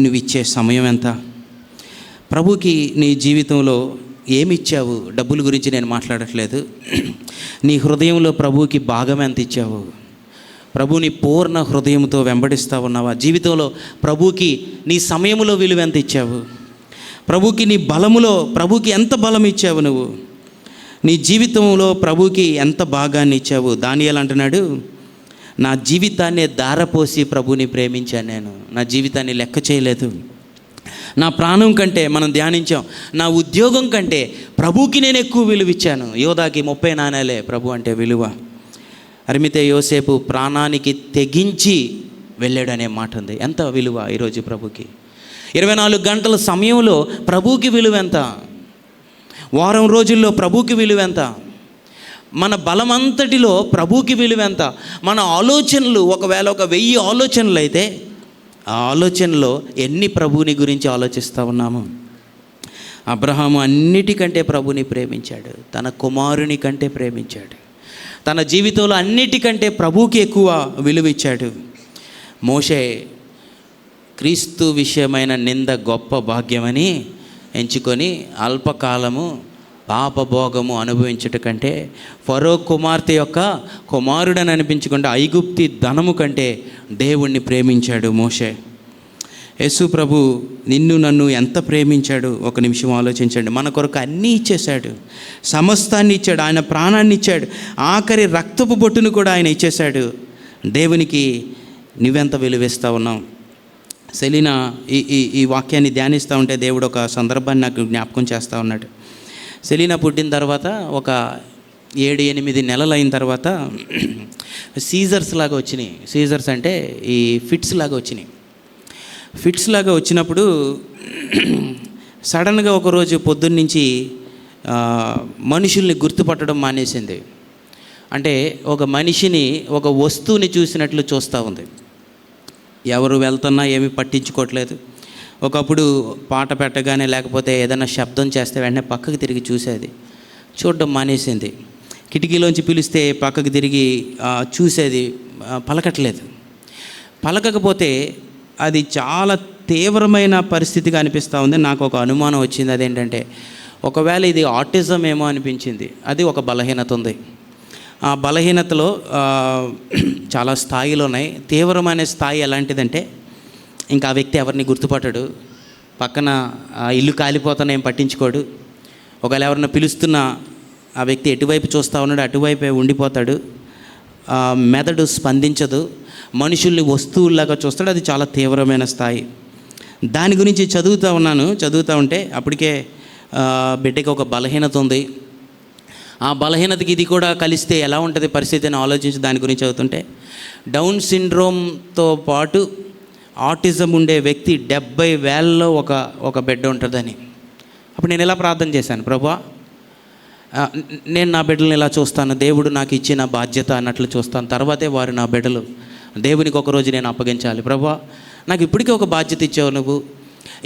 నువ్వు ఇచ్చే సమయం ఎంత? ప్రభువుకి నీ జీవితంలో ఏమిచ్చావు? డబ్బుల గురించి నేను మాట్లాడట్లేదు. నీ హృదయంలో ప్రభువుకి భాగం ఎంత ఇచ్చావు? ప్రభువుని పూర్ణ హృదయంతో వెంబడిస్తూ ఉన్నావా? జీవితంలో ప్రభువుకి నీ సమయంలో విలువ ఎంత ఇచ్చావు? ప్రభువుకి నీ బలములో ప్రభువుకి ఎంత బలం ఇచ్చావు? నువ్వు నీ జీవితంలో ప్రభువుకి ఎంత భాగాన్ని ఇచ్చావు? దానియేలు అంటున్నాడు, నా జీవితాన్ని ధారపోసి ప్రభువుని ప్రేమించాను, నేను నా జీవితాన్ని లెక్క చేయలేదు. నా ప్రాణం కంటే, మనం ధ్యానించాం, నా ఉద్యోగం కంటే ప్రభువుకి నేను ఎక్కువ విలువ ఇచ్చాను. యోధాకి 30 నాణేలే ప్రభు అంటే విలువ. అరిమితే యోసేపు ప్రాణానికి తెగించి వెళ్ళాడనే మాట ఉంది. ఎంత విలువ ఈరోజు ప్రభుకి? 24 గంటల సమయంలో ప్రభువుకి విలువ ఎంత? వారం రోజుల్లో ప్రభువుకి విలువ ఎంత? మన బలమంతటిలో ప్రభువుకి విలువ ఎంత? మన ఆలోచనలు ఒకవేళ 1000 ఆలోచనలు అయితే ఆ ఆలోచనలో ఎన్ని ప్రభువుని గురించి ఆలోచిస్తూ ఉన్నాము? అబ్రహాము అన్నిటికంటే ప్రభువుని ప్రేమించాడు, తన కుమారుని కంటే ప్రేమించాడు, తన జీవితంలో అన్నిటికంటే ప్రభువుకి ఎక్కువ విలువ ఇచ్చాడు. మోషే క్రీస్తు విషయమైన నింద గొప్ప భాగ్యమని ఎంచుకొని అల్పకాలము పాపభోగము అనుభవించుట కంటే, ఫరో కుమార్తె యొక్క కుమారుడని అనిపించుకుంటే ఐగుప్తి ధనము కంటే దేవుణ్ణి ప్రేమించాడు మోషే. యేసు ప్రభు నిన్ను నన్ను ఎంత ప్రేమించాడు ఒక నిమిషం ఆలోచించండి. మన కొరకు అన్నీ ఇచ్చేశాడు, సమస్తాన్ని ఇచ్చాడు, ఆయన ప్రాణాన్ని ఇచ్చాడు, ఆఖరి రక్తపు బొట్టును కూడా ఆయన ఇచ్చేశాడు. దేవునికి నువ్వెంత విలువిస్తూ ఉన్నావు? సెలీనా ఈ వాక్యాన్ని ధ్యానిస్తూ ఉంటే దేవుడు ఒక సందర్భాన్ని నాకు జ్ఞాపకం చేస్తూ ఉన్నాడు. సెలీనా పుట్టిన తర్వాత ఒక 7-8 నెలలు అయిన తర్వాత సీజర్స్ లాగా వచ్చినాయి. సీజర్స్ అంటే ఈ ఫిట్స్ లాగా వచ్చినాయి. ఫిట్స్ లాగా వచ్చినప్పుడు సడన్గా ఒకరోజు పొద్దున్నుంచి మనుషుల్ని గుర్తుపట్టడం మానేసింది. అంటే ఒక మనిషిని, ఒక వస్తువుని చూసినట్లు చూస్తూ ఉంది. ఎవరు వెళ్తున్నా ఏమీ పట్టించుకోవట్లేదు. ఒకప్పుడు పాట పెట్టగానే లేకపోతే ఏదైనా శబ్దం చేస్తే వెంటనే పక్కకు తిరిగి చూసేది, చూడడం మానేసింది. కిటికీలోంచి పిలిస్తే పక్కకు తిరిగి చూసేది, పలకట్లేదు. పలకకపోతే అది చాలా తీవ్రమైన పరిస్థితిగా అనిపిస్తూ ఉంది. నాకు ఒక అనుమానం వచ్చింది. అదేంటంటే ఒకవేళ ఇది ఆటిజం ఏమో అనిపించింది. అది ఒక బలహీనత ఉంది. ఆ బలహీనతలో చాలా స్థాయిలు ఉన్నాయి. తీవ్రమైన స్థాయి ఎలాంటిదంటే ఇంకా ఆ వ్యక్తి ఎవరిని గుర్తుపట్టడు, పక్కన ఇల్లు కాలిపోతానే ఏం పట్టించుకోడు. ఒకవేళ ఎవరిని పిలుస్తున్నా ఆ వ్యక్తి ఎటువైపు చూస్తూ ఉన్నాడు అటువైపే ఉండిపోతాడు. మెదడు స్పందించదు, మనుషుల్ని వస్తువుల్లాగా చూస్తాడు. అది చాలా తీవ్రమైన స్థాయి. దాని గురించి చదువుతూ ఉంటే అప్పటికే బిడ్డకి ఒక బలహీనత ఉంది. ఆ బలహీనతకి ఇది కూడా కలిస్తే ఎలా ఉంటుంది పరిస్థితి అని ఆలోచించి దాని గురించి చదువుతుంటే డౌన్ సిండ్రోమ్తో పాటు ఆటిజం ఉండే వ్యక్తి 70,000లో ఒక బిడ్డ ఉంటుందని. అప్పుడు నేను ఇలా ప్రార్థన చేశాను, ప్రభువా నేను నా బిడ్డలను ఇలా చూస్తాను, దేవుడు నాకు ఇచ్చిన బాధ్యత అన్నట్లు చూస్తాను, తర్వాతే వారు నా బిడ్డలు, దేవునికి ఒకరోజు నేను అప్పగించాలి. ప్రభువా నాకు ఇప్పటికీ ఒక బాధ్యత ఇచ్చావు, నువ్వు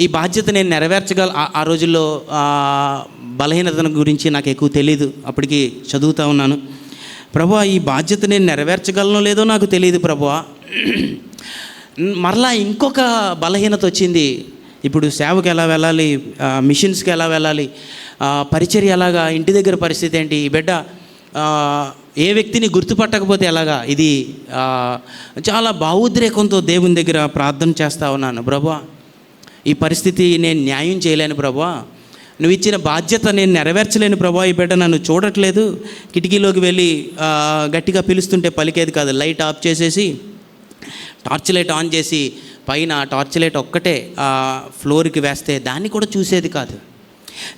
ఈ బాధ్యత నేను నెరవేర్చగల. ఆ రోజుల్లో బలహీనతను గురించి నాకు ఎక్కువ తెలియదు, అప్పటికి చదువుతూ ఉన్నాను. ప్రభువా ఈ బాధ్యత నేను నెరవేర్చగలనో లేదో నాకు తెలియదు ప్రభువా. మరలా ఇంకొక బలహీనత వచ్చింది. ఇప్పుడు సేవకి ఎలా వెళ్ళాలి, మిషన్స్కి ఎలా వెళ్ళాలి, పరిచర్య ఎలాగా, ఇంటి దగ్గర పరిస్థితి ఏంటి, ఈ బిడ్డ ఏ వ్యక్తిని గుర్తుపట్టకపోతే ఎలాగా. ఇది చాలా భావోద్రేకంతో దేవుని దగ్గర ప్రార్థన చేస్తూ ఉన్నాను. ప్రభువా ఈ పరిస్థితి నేను న్యాయం చేయలేను ప్రభువా, నువ్వు ఇచ్చిన బాధ్యత నేను నెరవేర్చలేను ప్రభువా, ఈ బిడ్డ నన్ను చూడట్లేదు, కిటికీలోకి వెళ్ళి గట్టిగా పిలుస్తుంటే పలికేది కాదు, లైట్ ఆఫ్ చేసేసి టార్చ్ లైట్ ఆన్ చేసి పైన టార్చ్ లైట్ ఒక్కటే ఫ్లోర్కి వేస్తే దాన్ని కూడా చూసేది కాదు.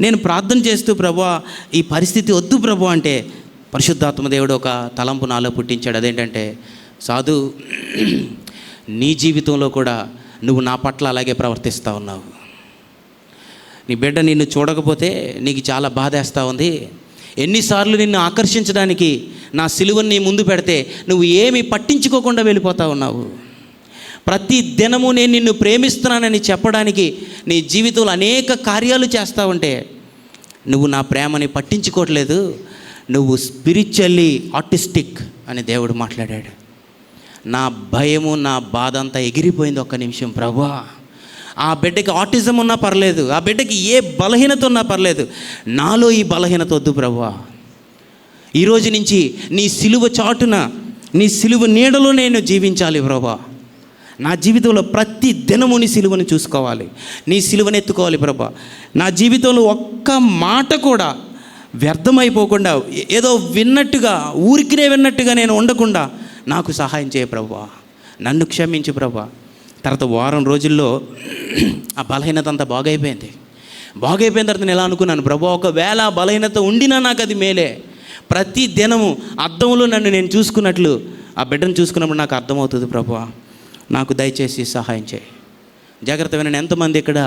నేను ప్రార్థన చేస్తూ ప్రభువా ఈ పరిస్థితి వద్దు ప్రభువా అంటే పరిశుద్ధాత్మ దేవుడు ఒక తలంపు నాలో పుట్టించాడు. అదేంటంటే సాధు నీ జీవితంలో కూడా నువ్వు నా పట్ల అలాగే ప్రవర్తిస్తూ ఉన్నావు. నీ బిడ్డ నిన్ను చూడకపోతే నీకు చాలా బాధేస్తూ ఉంది. ఎన్నిసార్లు నిన్ను ఆకర్షించడానికి నా సిలువని నీ ముందు పెడితే నువ్వు ఏమీ పట్టించుకోకుండా వెళ్ళిపోతూ ఉన్నావు. ప్రతి దినము నేను నిన్ను ప్రేమిస్తున్నానని చెప్పడానికి నీ జీవితంలో అనేక కార్యాలు చేస్తూ ఉంటే నువ్వు నా ప్రేమని పట్టించుకోవట్లేదు, నువ్వు స్పిరిచువల్లీ ఆటిస్టిక్ అని దేవుడు మాట్లాడాడు. నా భయము నా బాధ అంతా ఎగిరిపోయింది ఒక్క నిమిషం. ప్రభువా ఆ బిడ్డకి ఆటిజం ఉన్నా పర్లేదు, ఆ బిడ్డకి ఏ బలహీనత ఉన్నా పర్లేదు, నాలో ఈ బలహీనత వద్దు ప్రభువా. ఈరోజు నుంచి నీ సిలువ చాటున నీ సిలువ నీడలో నేను జీవించాలి ప్రభువా. నా జీవితంలో ప్రతి దినము నీ సిలువను చూసుకోవాలి, నీ సిలువను ఎత్తుకోవాలి ప్రభువా. నా జీవితంలో ఒక్క మాట కూడా వ్యర్థమైపోకుండా ఏదో విన్నట్టుగా ఊరికినే విన్నట్టుగా నేను ఉండకుండా నాకు సహాయం చేయ ప్రభువా, నన్ను క్షమించు ప్రభువా. తర్వాత వారం రోజుల్లో ఆ బలహీనత అంతా బాగైపోయిన తర్వాత నేను ఎలా అనుకున్నాను, ప్రభువా ఒకవేళ ఆ బలహీనత ఉండినా నాకు అది మేలే. ప్రతి దినము అద్దంలో నన్ను నేను చూసుకున్నట్లు ఆ బిడ్డను చూసుకున్నప్పుడు నాకు అర్థమవుతుంది ప్రభువా, నాకు దయచేసి సహాయం చేయి. జాగ్రత్త వినండి, ఎంతమంది ఇక్కడ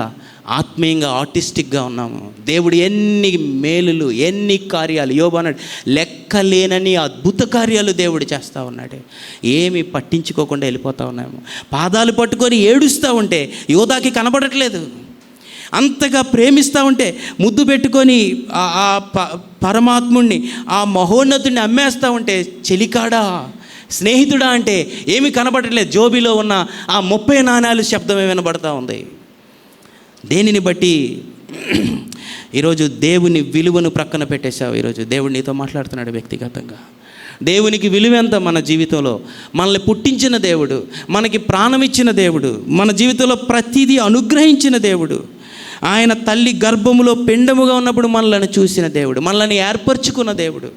ఆత్మీయంగా ఆటిస్టిక్గా ఉన్నాము. దేవుడు ఎన్ని మేలులు ఎన్ని కార్యాలు, యోబు అన్నాడు లెక్కలేనని అద్భుత కార్యాలు దేవుడు చేస్తూ ఉన్నాడు, ఏమి పట్టించుకోకుండా వెళ్ళిపోతూ ఉన్నాము. పాదాలు పట్టుకొని ఏడుస్తూ ఉంటే యోధాకి కనబడట్లేదు, అంతగా ప్రేమిస్తూ ఉంటే ముద్దు పెట్టుకొని ఆ పరమాత్ముడిని ఆ మహోన్నతుడిని అమ్మేస్తూ ఉంటే చెలికాడా స్నేహితుడా అంటే ఏమీ కనబడట్లేదు. జోబిలో ఉన్న ఆ 30 నాణాలు శబ్దమే వినబడతా ఉంది. దేనిని బట్టి ఈరోజు దేవుని విలువను ప్రక్కన పెట్టేశావు. ఈరోజు దేవుడు నీతో మాట్లాడుతున్నాడు వ్యక్తిగతంగా. దేవునికి విలువెంత మన జీవితంలో? మనల్ని పుట్టించిన దేవుడు, మనకి ప్రాణం ఇచ్చిన దేవుడు, మన జీవితంలో ప్రతిదీ అనుగ్రహించిన దేవుడు, ఆయన తల్లి గర్భములో పిండముగా ఉన్నప్పుడు మనలను చూసిన దేవుడు, మనల్ని ఏర్పరచుకున్న దేవుడు,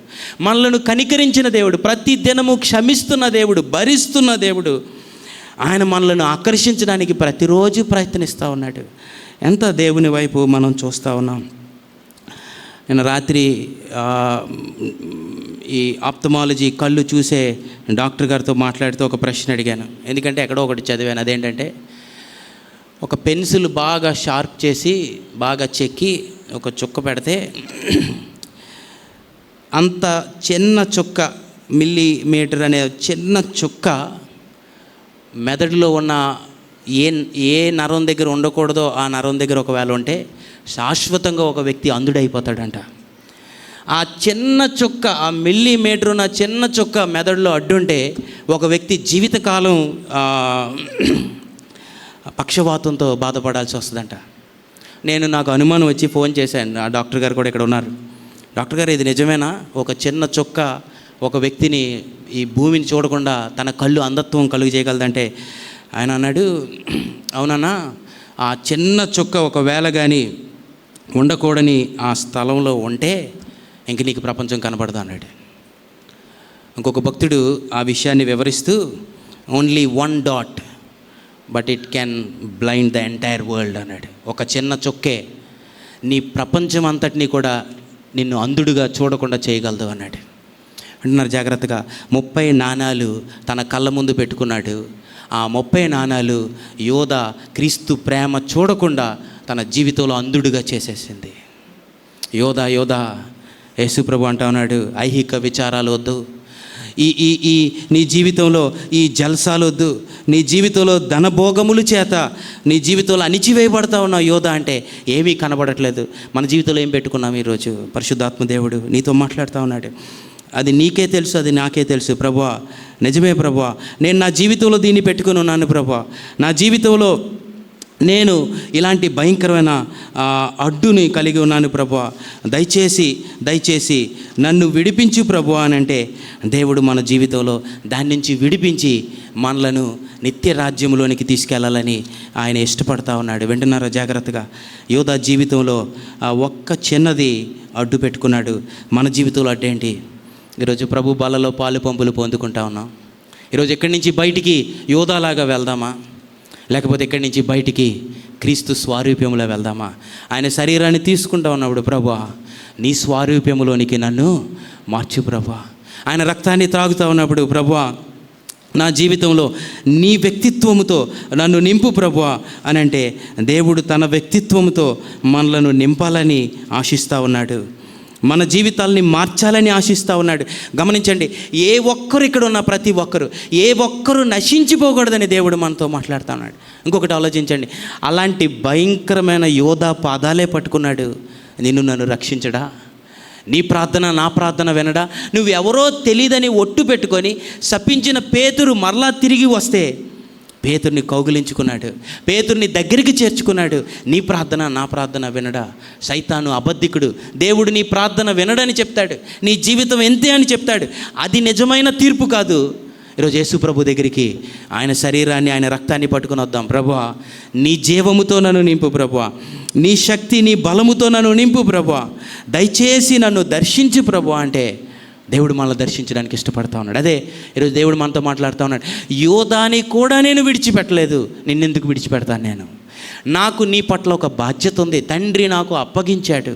మనలను కనికరించిన దేవుడు, ప్రతి దినము క్షమిస్తున్న దేవుడు, భరిస్తున్న దేవుడు, ఆయన మనలను ఆకర్షించడానికి ప్రతిరోజు ప్రయత్నిస్తూ ఉన్నాడు. ఎంత దేవుని వైపు మనం చూస్తూ ఉన్నాం. నేను రాత్రి ఈ ఆప్థమాలజీ కళ్ళు చూసే డాక్టర్ గారితో మాట్లాడుతూ ఒక ప్రశ్న అడిగాను. ఎందుకంటే ఎక్కడో ఒకటి చదివాను. అదేంటంటే, ఒక పెన్సిల్ బాగా షార్ప్ చేసి బాగా చెక్కి ఒక చుక్క పెడితే అంత చిన్న చుక్క, మిల్లీమీటర్ అనే చిన్న చుక్క మెదడులో ఉన్న ఏ నరం దగ్గర ఉండకూడదో ఆ నరం దగ్గర ఒకవేళ ఉంటే శాశ్వతంగా ఒక వ్యక్తి అంధుడైపోతాడంట. ఆ చిన్న చుక్క, ఆ మిల్లీమీటర్ ఉన్న చిన్న చుక్క మెదడులో అడ్డుంటే ఒక వ్యక్తి జీవితకాలం పక్షవాతంతో బాధపడాల్సి వస్తుందంట. నాకు అనుమానం వచ్చి ఫోన్ చేశాను. ఆ డాక్టర్ గారు కూడా ఇక్కడ ఉన్నారు. డాక్టర్ గారు, ఇది నిజమేనా? ఒక చిన్న చుక్క ఒక వ్యక్తిని, ఈ భూమిని చూడకుండా తన కళ్ళు అంధత్వం కలుగు చేయగలదంటే ఆయన అన్నాడు, అవునన్నా, ఆ చిన్న చుక్క ఒకవేళ కానీ ఉండకూడని ఆ స్థలంలో ఉంటే ఇంక నీకు ప్రపంచం కనపడదు అన్నాడు. ఇంకొక భక్తుడు ఆ విషయాన్ని వివరిస్తూ, only 1 dot but it can blind the entire world అన్నాడు. ఒక చిన్న చుక్కే నీ ప్రపంచం అంతటినీ కూడా నిన్ను అంధుడుగా చూడకుండా చేయగలదు అన్నాడు. అంటున్నారు జాగ్రత్తగా. 30 నాణాలు తన కళ్ళ ముందు పెట్టుకున్నాడు. ఆ 30 నాణాలు యోధ క్రీస్తు ప్రేమ చూడకుండా తన జీవితంలో అంధుడుగా చేసేసింది. యోధ యేసుప్రభు అంటా ఉన్నాడు, ఐహిక విచారాలు వద్దు, ఈ నీ జీవితంలో ఈ జల్సాలు వద్దు, నీ జీవితంలో ధనభోగముల చేత నీ జీవితంలో అణిచివేయబడతా ఉన్నావు యోధ అంటే ఏమీ కనబడట్లేదు. మన జీవితంలో ఏం పెట్టుకున్నాం ఈరోజు? పరిశుద్ధాత్మ దేవుడు నీతో మాట్లాడుతూ ఉన్నాడు. అది నీకే తెలుసు, అది నాకే తెలుసు. ప్రభువా, నిజమే ప్రభువా, నేను నా జీవితంలో దీన్ని పెట్టుకుని ఉన్నాను ప్రభువా. నా జీవితంలో నేను ఇలాంటి భయంకరమైన అడ్డుని కలిగి ఉన్నాను ప్రభువా. దయచేసి నన్ను విడిపించు ప్రభువా అని అంటే దేవుడు మన జీవితంలో దాని నుంచి విడిపించి మనలను నిత్య రాజ్యంలోనికి తీసుకెళ్లాలని ఆయన ఇష్టపడతా ఉన్నాడు. వింటున్నారా జాగ్రత్తగా? యోధ జీవితంలో ఒక్క చిన్నది అడ్డు పెట్టుకున్నాడు. మన జీవితంలో అడ్డేంటి? ఈరోజు ప్రభు బలలో పాలు పంపులు పొందుకుంటా ఉన్నాం. ఈరోజు ఎక్కడి నుంచి బయటికి యోధాలాగా వెళ్దామా? లేకపోతే ఎక్కడి నుంచి బయటికి క్రీస్తు స్వారూప్యంలో వెళ్దామా? ఆయన శరీరాన్ని తీసుకుంటా ఉన్నప్పుడు, ప్రభువా నీ స్వారూప్యంలోనికి నన్ను మార్చు ప్రభువా. ఆయన రక్తాన్ని త్రాగుతూ ఉన్నప్పుడు, ప్రభువా నా జీవితంలో నీ వ్యక్తిత్వముతో నన్ను నింపు ప్రభువా అని అంటే దేవుడు తన వ్యక్తిత్వంతో మనలను నింపాలని ఆశిస్తూ ఉన్నాడు. మన జీవితాలని మార్చాలని ఆశిస్తూ ఉన్నాడు. గమనించండి, ఏ ఒక్కరు ఇక్కడ ఉన్న ప్రతి ఒక్కరు, ఏ ఒక్కరు నశించిపోకూడదని దేవుడు మనతో మాట్లాడుతూ ఉన్నాడు. ఇంకొకటి ఆలోచించండి, అలాంటి భయంకరమైన యోధా పాదాలే పట్టుకున్నాడు. నిన్ను నన్ను రక్షించడా? నీ ప్రార్థన నా ప్రార్థన వినడా? నువ్వు ఎవరో తెలియదని ఒట్టు పెట్టుకొని శపించిన పేతురు మరలా తిరిగి వస్తే పేతుర్ని కౌగిలించుకున్నాడు, పేతుర్ని దగ్గరికి చేర్చుకున్నాడు. నీ ప్రార్థన నా ప్రార్థన వినడా? సైతాను అబద్ధికుడు. దేవుడు నీ ప్రార్థన వినడని చెప్తాడు, నీ జీవితం ఎంతే అని చెప్తాడు. అది నిజమైన తీర్పు కాదు. ఈరోజు యేసు ప్రభు దగ్గరికి ఆయన శరీరాన్ని, ఆయన రక్తాన్ని పట్టుకుని వద్దాం. ప్రభువా నీ జీవముతో నన్ను నింపు ప్రభువా, నీ శక్తి నీ బలముతో నన్ను నింపు ప్రభువా, దయచేసి నన్ను దర్శించు ప్రభువా అంటే దేవుడు మనల్ని దర్శించడానికి ఇష్టపడతా ఉన్నాడు. అదే ఈరోజు దేవుడు మనతో మాట్లాడుతూ ఉన్నాడు. యోధాని కూడా నేను విడిచిపెట్టలేదు, నిన్నెందుకు విడిచిపెడతాను? నాకు నీ పట్ల ఒక బాధ్యత ఉంది, తండ్రి నాకు అప్పగించాడు.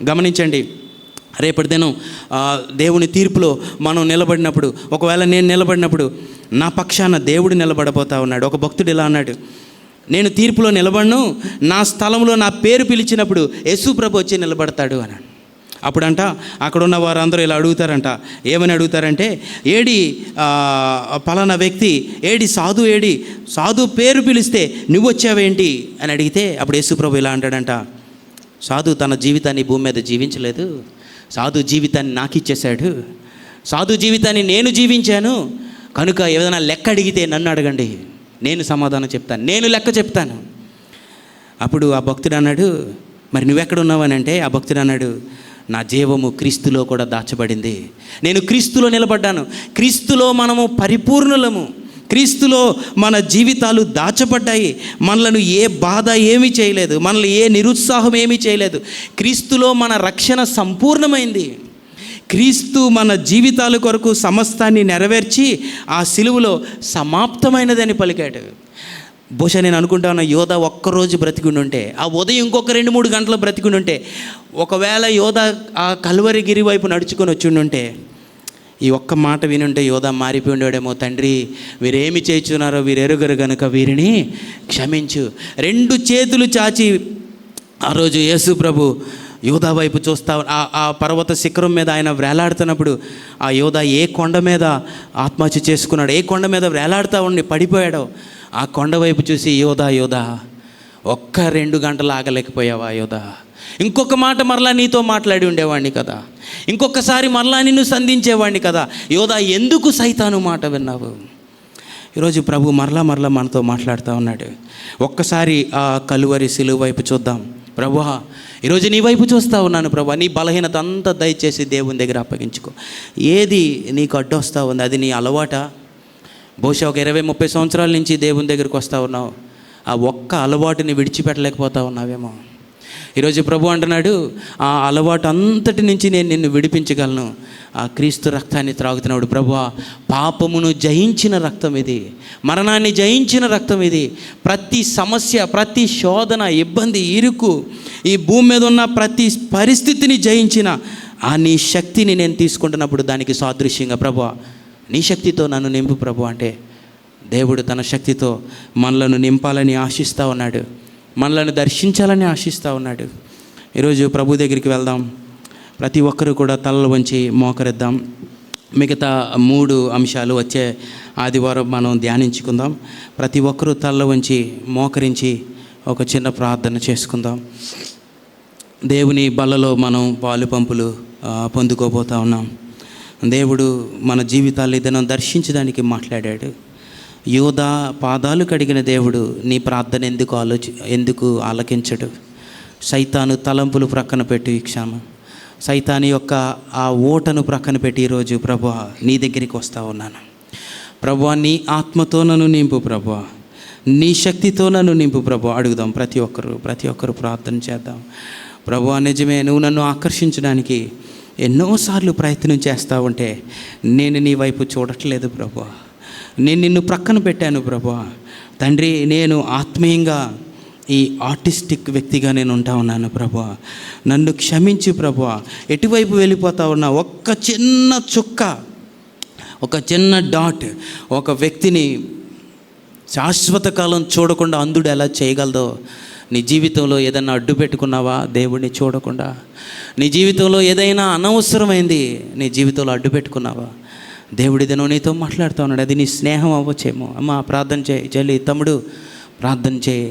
గమనించండి, రేపటి దినం దేవుని తీర్పులో మనం నిలబడినప్పుడు, ఒకవేళ నేను నిలబడినప్పుడు నా పక్షాన దేవుడు నిలబడబోతా ఉన్నాడు. ఒక భక్తుడు ఇలా అన్నాడు, నేను తీర్పులో నిలబడను, నా స్థలంలో నా పేరు పిలిచినప్పుడు యేసు ప్రభు వచ్చి నిలబడతాడు అన్నాడు. అప్పుడంట అక్కడున్న వారందరూ ఇలా అడుగుతారంట. ఏమని అడుగుతారంటే, ఏడి పలానా వ్యక్తి, ఏడి సాధు, ఏడి సాధు పేరు పిలిస్తే నువ్వు వచ్చావేంటి అని అడిగితే అప్పుడు యేసు ప్రభు ఇలా అంటాడంట, సాధు తన జీవితాన్ని భూమి మీద జీవించలేదు, సాధు జీవితాన్ని నాకు ఇచ్చేశాడు, సాధు జీవితాన్ని నేను జీవించాను కనుక ఏదైనా లెక్క అడిగితే నన్ను అడగండి, నేను సమాధానం చెప్తాను, నేను లెక్క చెప్తాను. అప్పుడు ఆ భక్తుడు అన్నాడు, మరి నువ్వెక్కడున్నావని అంటే ఆ భక్తుడు అన్నాడు, నా జీవము క్రీస్తులో కూడా దాచబడింది. నేను క్రీస్తులో నిలబడ్డాను. క్రీస్తులో మనము పరిపూర్ణులము. క్రీస్తులో మన జీవితాలు దాచబడ్డాయి. మనలను ఏ బాధ ఏమీ చేయలేదు, మనల్ని ఏ నిరుత్సాహం ఏమీ చేయలేదు. క్రీస్తులో మన రక్షణ సంపూర్ణమైంది. క్రీస్తు మన జీవితాల కొరకు సమస్తాన్ని నెరవేర్చి ఆ సిలువలో సమాప్తమైనదని పలికాడు. బహుశా నేను అనుకుంటా ఉన్నా, యోధ ఒక్కరోజు బ్రతికుండుంటే, ఆ ఉదయం ఇంకొక 2-3 గంటలు బ్రతికుండుంటే, ఒకవేళ యోధ ఆ కల్వరి గిరి వైపు నడుచుకొని వచ్చిండుంటే, ఈ ఒక్క మాట వినుంటే యోధ మారిపోయి ఉండేవాడేమో. తండ్రి, వీరేమి చేస్తున్నారో వీరెరుగరు గనుక వీరిని క్షమించు. 2 చేతులు చాచి ఆ రోజు యేసు ప్రభు యోధా వైపు చూస్తా, ఆ పర్వత శిఖరం మీద ఆయన వేలాడుతున్నప్పుడు ఆ యోధ ఏ కొండ మీద ఆత్మహత్య చేసుకున్నాడు, ఏ కొండ మీద వేలాడుతూ ఉండి పడిపోయాడో, ఆ కొండ వైపు చూసి యోధా యోధా, ఒక్క 2 గంటలు ఆగలేకపోయావా యోధా? ఇంకొక మాట మరలా నీతో మాట్లాడి ఉండేవాడిని కదా, ఇంకొకసారి మరలా నిన్ను సంధించేవాడిని కదా. యోధా, ఎందుకు సైతాను మాట విన్నావు? ఈరోజు ప్రభు మరలా మనతో మాట్లాడుతూ ఉన్నాడు. ఒక్కసారి ఆ కలువరి సిలువ వైపు చూద్దాం. ప్రభువా, ఈరోజు నీ వైపు చూస్తూ ఉన్నాను ప్రభువా. నీ బలహీనత అంతా దయచేసి దేవుని దగ్గర అప్పగించుకో. ఏది నీకు అడ్డొస్తూ ఉంది? అది నీ అలవాట. బహుశా ఒక 20-30 సంవత్సరాల నుంచి దేవుని దగ్గరికి వస్తూ ఉన్నావు. ఆ ఒక్క అలవాటుని విడిచిపెట్టలేకపోతా ఉన్నావేమో. ఈరోజు ప్రభు అంటున్నాడు, ఆ అలవాటు అంతటి నుంచి నేను నిన్ను విడిపించగలను. ఆ క్రీస్తు రక్తాన్ని త్రాగుతున్నాడు. ప్రభువా, పాపమును జయించిన రక్తం ఇది, మరణాన్ని జయించిన రక్తం ఇది. ప్రతి సమస్య, ప్రతి శోధన, ఇబ్బంది, ఇరుకు, ఈ భూమి మీద ఉన్న ప్రతి పరిస్థితిని జయించిన ఆ నీ శక్తిని నేను తీసుకుంటున్నప్పుడు దానికి సాదృశ్యంగా ప్రభువా, నీ శక్తితో నన్ను నింపు ప్రభు అంటే, దేవుడు తన శక్తితో మనలను నింపాలని ఆశిస్తూ ఉన్నాడు, మనలను దర్శించాలని ఆశిస్తూ ఉన్నాడు. ఈరోజు ప్రభు దగ్గరికి వెళ్దాం. ప్రతి ఒక్కరూ కూడా తలలు వంచి మోకరిద్దాం. మిగతా 3 అంశాలు వచ్చే ఆదివారం మనం ధ్యానించుకుందాం. ప్రతి ఒక్కరూ తలలు వంచి మోకరించి ఒక చిన్న ప్రార్థన చేసుకుందాం. దేవుని బలలో మనం పాలు పంపులు పొందుకోబోతూ ఉన్నాం. దేవుడు మన జీవితాలు ఏదైనా దర్శించడానికి మాట్లాడాడు. యోధా పాదాలు కడిగిన దేవుడు నీ ప్రార్థన ఎందుకు ఆలకించడు? సైతాను తలంపులు ప్రక్కన పెట్టి ఈ క్షణం సైతాను యొక్క ఆ ఓటను ప్రక్కన పెట్టి ఈరోజు ప్రభువా నీ దగ్గరికి వస్తూ ఉన్నాను. ప్రభువా, నీ ఆత్మతో నన్ను నింపు ప్రభువా, నీ శక్తితో నన్ను నింపు ప్రభువా. అడుగుదాం, ప్రతి ఒక్కరు ప్రార్థన చేద్దాం. ప్రభువా, నిజమే, నువ్వు నన్ను ఆకర్షించడానికి ఎన్నోసార్లు ప్రయత్నం చేస్తూ ఉంటే నేను నీ వైపు చూడట్లేదు ప్రభువా. నేను నిన్ను ప్రక్కన పెట్టాను ప్రభువా. తండ్రి, నేను ఆత్మీయంగా ఈ ఆర్టిస్టిక్ వ్యక్తిగా నేను ఉంటా ఉన్నాను ప్రభువా. నన్ను క్షమించి ప్రభువా. ఎటువైపు వెళ్ళిపోతా ఉన్నా, ఒక్క చిన్న చుక్క, ఒక చిన్న డాట్ ఒక వ్యక్తిని శాశ్వత కాలం చూడకుండా అంధుడు ఎలా చేయగలదో, నీ జీవితంలో ఏదైనా అడ్డు పెట్టుకున్నావా దేవుడిని చూడకుండా? నీ జీవితంలో ఏదైనా అనవసరమైంది నీ జీవితంలో అడ్డు పెట్టుకున్నావా? దేవుడిదేనో నీతో మాట్లాడుతూ ఉన్నాడు. అది నీ స్నేహం అవ్వచ్చేమో. అమ్మ, ప్రార్థన చేయి. చెల్లి, తమ్ముడు, ప్రార్థన చేయి.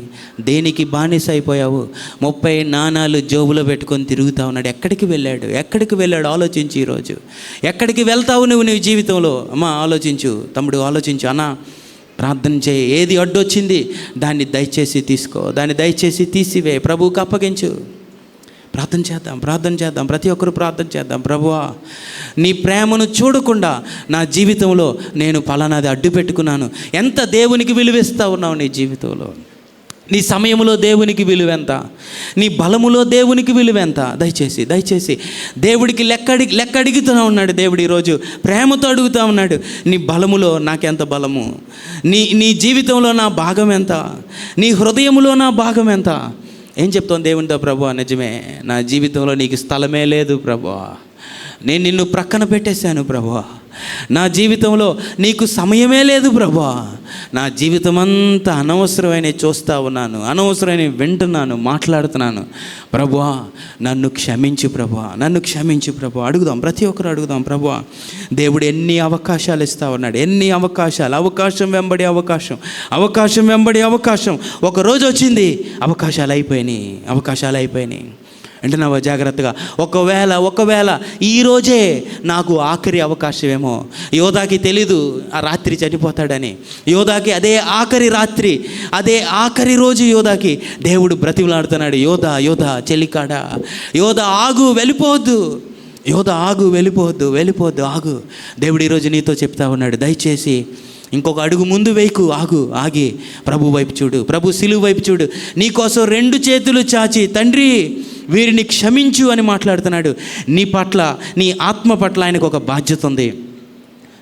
దేనికి బానిస అయిపోయావు? 30 నాణాలు జోబులో పెట్టుకొని తిరుగుతూ ఉన్నాడు. ఎక్కడికి వెళ్ళాడు? ఆలోచించు. ఈరోజు ఎక్కడికి వెళ్తావు నువ్వు నీ జీవితంలో? అమ్మ, ఆలోచించు. తమ్ముడు, ఆలోచించు. అన్న, ప్రార్థన చేయి. ఏది అడ్డొచ్చింది దాన్ని దయచేసి తీసుకో, దాన్ని దయచేసి తీసివే, ప్రభువుకి అప్పగించు. ప్రార్థన చేద్దాం. ప్రతి ఒక్కరు ప్రార్థన చేద్దాం. ప్రభువా, నీ ప్రేమను చూడకుండా నా జీవితంలో నేను పలానాది అడ్డు పెట్టుకున్నాను. ఎంత దేవునికి విలువిస్తూ ఉన్నావు నీ జీవితంలో? నీ సమయంలో దేవునికి విలువెంత? నీ బలములో దేవునికి విలువెంత? దయచేసి దేవుడికి లెక్క అడుగుతూ ఉన్నాడు. దేవుడు ఈరోజు ప్రేమతో అడుగుతూ ఉన్నాడు, నీ బలములో నాకెంత బలము? నీ జీవితంలో నా భాగం ఎంత? నీ హృదయములో నా భాగం ఎంత? ఏం చెప్తాను దేవునితో? ప్రభువా, నిజమే, నా జీవితంలో నీకు స్థలమే లేదు ప్రభువా. నేను నిన్ను ప్రక్కన పెట్టేశాను ప్రభువా. నా జీవితంలో నీకు సమయమే లేదు ప్రభువా. నా జీవితం అంతా అనవసరమైన చూస్తూ ఉన్నాను, అనవసరమైన వింటున్నాను, మాట్లాడుతున్నాను. ప్రభువా, నన్ను క్షమించు ప్రభువా. అడుగుదాం, ప్రతి ఒక్కరు అడుగుదాం. ప్రభువా, దేవుడు ఎన్ని అవకాశాలు ఇస్తూ ఉన్నాడు, ఎన్ని అవకాశాలు, అవకాశం వెంబడి అవకాశం. ఒక రోజు వచ్చింది, అవకాశాలు అయిపోయినాయి. వింటున్నావా జాగ్రత్తగా? ఒకవేళ ఈరోజే నాకు ఆఖరి అవకాశమేమో. యోధాకి తెలీదు ఆ రాత్రి చనిపోతాడని. యోధాకి అదే ఆఖరి రాత్రి, అదే ఆఖరి రోజు యోధాకి దేవుడు బ్రతిమలాడుతున్నాడు, యోధా చెల్లికాడా, యోధా ఆగు, వెళ్ళిపోవద్దు, యోధా ఆగు, వెళ్ళిపోవద్దు, ఆగు. దేవుడు ఈరోజు నీతో చెప్తా ఉన్నాడు, దయచేసి ఇంకొక అడుగు ముందు వేయకు, ఆగి ప్రభు వైపు చూడు, ప్రభు సిలువ వైపు చూడు. నీకోసం 2 చేతులు చాచి, తండ్రి వీరిని క్షమించు అని మాట్లాడుతున్నాడు. నీ పట్ల, నీ ఆత్మ పట్ల ఆయనకు ఒక బాధ్యత ఉంది.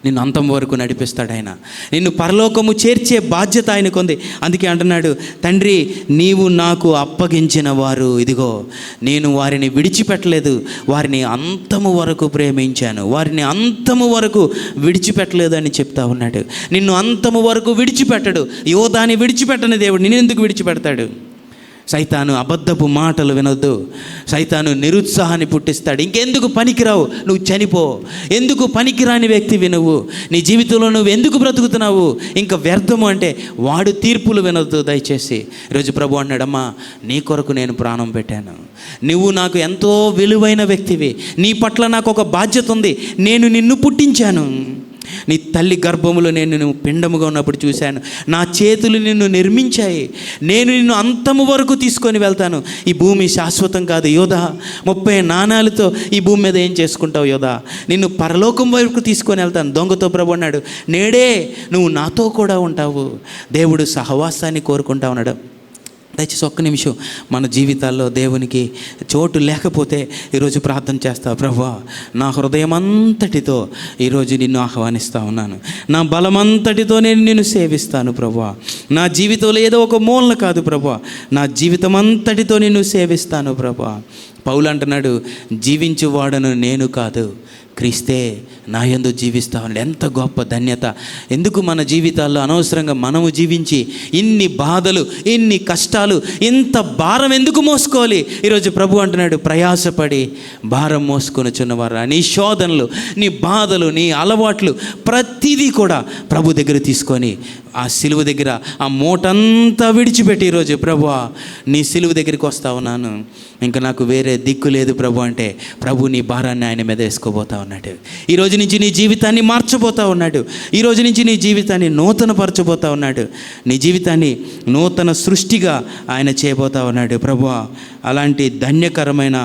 నిన్ను అంతం వరకు నడిపిస్తాడు ఆయన. నిన్ను పరలోకము చేర్చే బాధ్యత ఆయనకు ఉంది. అందుకే అంటున్నాడు, తండ్రి నీవు నాకు అప్పగించిన వారు ఇదిగో, నేను వారిని విడిచిపెట్టలేదు, వారిని అంతము వరకు ప్రేమించాను, వారిని అంతము వరకు విడిచిపెట్టలేదు అని చెప్తా ఉన్నాడు. నిన్ను అంతము వరకు విడిచిపెట్టడు. యోధాని విడిచిపెట్టని దేవుడు నిన్ను ఎందుకు విడిచిపెడతాడు? సైతాను అబద్ధపు మాటలు వినొద్దు. సైతాను నిరుత్సాహాన్ని పుట్టిస్తాడు. ఇంకెందుకు పనికిరావు, నువ్వు చనిపో, ఎందుకు పనికిరాని వ్యక్తివి నువ్వు, నీ జీవితంలో నువ్వు ఎందుకు బ్రతుకుతున్నావు, ఇంకా వ్యర్థము అంటే వాడు తీర్పులు వినొద్దు దయచేసి. ఈరోజు ప్రభు అన్నాడమ్మా, నీ కొరకు నేను ప్రాణం పెట్టాను, నువ్వు నాకు ఎంతో విలువైన వ్యక్తివి, నీ పట్ల నాకు ఒక బాధ్యత ఉంది, నేను నిన్ను పుట్టించాను, నీ తల్లి గర్భములో నేను నిన్ను పిండముగా ఉన్నప్పుడు చూశాను, నా చేతులు నిన్ను నిర్మించాయి, నేను నిన్ను అంతము వరకు తీసుకొని వెళ్తాను. ఈ భూమి శాశ్వతం కాదు యోధా, 30 నాణాలతో ఈ భూమి మీద ఏం చేసుకుంటావు యోధా, నిన్ను పరలోకం వరకు తీసుకొని వెళ్తాను. దొంగతో ప్రభు అన్నాడు, నేడే నువ్వు నాతో కూడా ఉంటావు. దేవుడు సహవాసాన్ని కోరుకుంటా ఉన్నాడు. దయచేసి ఒక్క నిమిషం మన జీవితాల్లో దేవునికి చోటు లేకపోతే ఈరోజు ప్రార్థన చేస్తా, ప్రభువా నా హృదయం అంతటితో ఈరోజు నిన్ను ఆహ్వానిస్తూ ఉన్నాను, నా బలమంతటితో నేను నిన్ను సేవిస్తాను ప్రభువా, నా జీవితంలో ఏదో ఒక మూలన కాదు ప్రభువా, నా జీవితం అంతటితో నిన్ను సేవిస్తాను ప్రభువా. పౌలు అంటున్నాడు, జీవించువాడను నేను కాదు, క్రీస్తే నా యందు జీవిస్తా ఉన్నాడు. ఎంత గొప్ప ధన్యత! ఎందుకు మన జీవితాల్లో అనవసరంగా మనము జీవించి ఇన్ని బాధలు, ఇన్ని కష్టాలు, ఇంత భారం ఎందుకు మోసుకోవాలి? ఈరోజు ప్రభు అంటున్నాడు, ప్రయాసపడి భారం మోసుకొని చున్నవారా, నీ శోధనలు, నీ బాధలు, నీ అలవాట్లు ప్రతిదీ కూడా ప్రభు దగ్గర తీసుకొని ఆ సిలువ దగ్గర ఆ మూటంతా విడిచిపెట్టి ఈరోజు ప్రభువా నీ సిలువ దగ్గరికి వస్తా ఉన్నాను, ఇంకా నాకు వేరే దిక్కు లేదు ప్రభు అంటే ప్రభు నీ భారాన్ని ఆయన మీద వేసుకోబోతా ఉన్నాడు. ఈరోజు నుంచి నీ జీవితాన్ని మార్చబోతా ఉన్నాడు. ఈరోజు నుంచి నీ జీవితాన్ని నూతనపరచబోతా ఉన్నాడు. నీ జీవితాన్ని నూతన సృష్టిగా ఆయన చేయబోతా ఉన్నాడు. ప్రభువా అలాంటి ధన్యకరమైన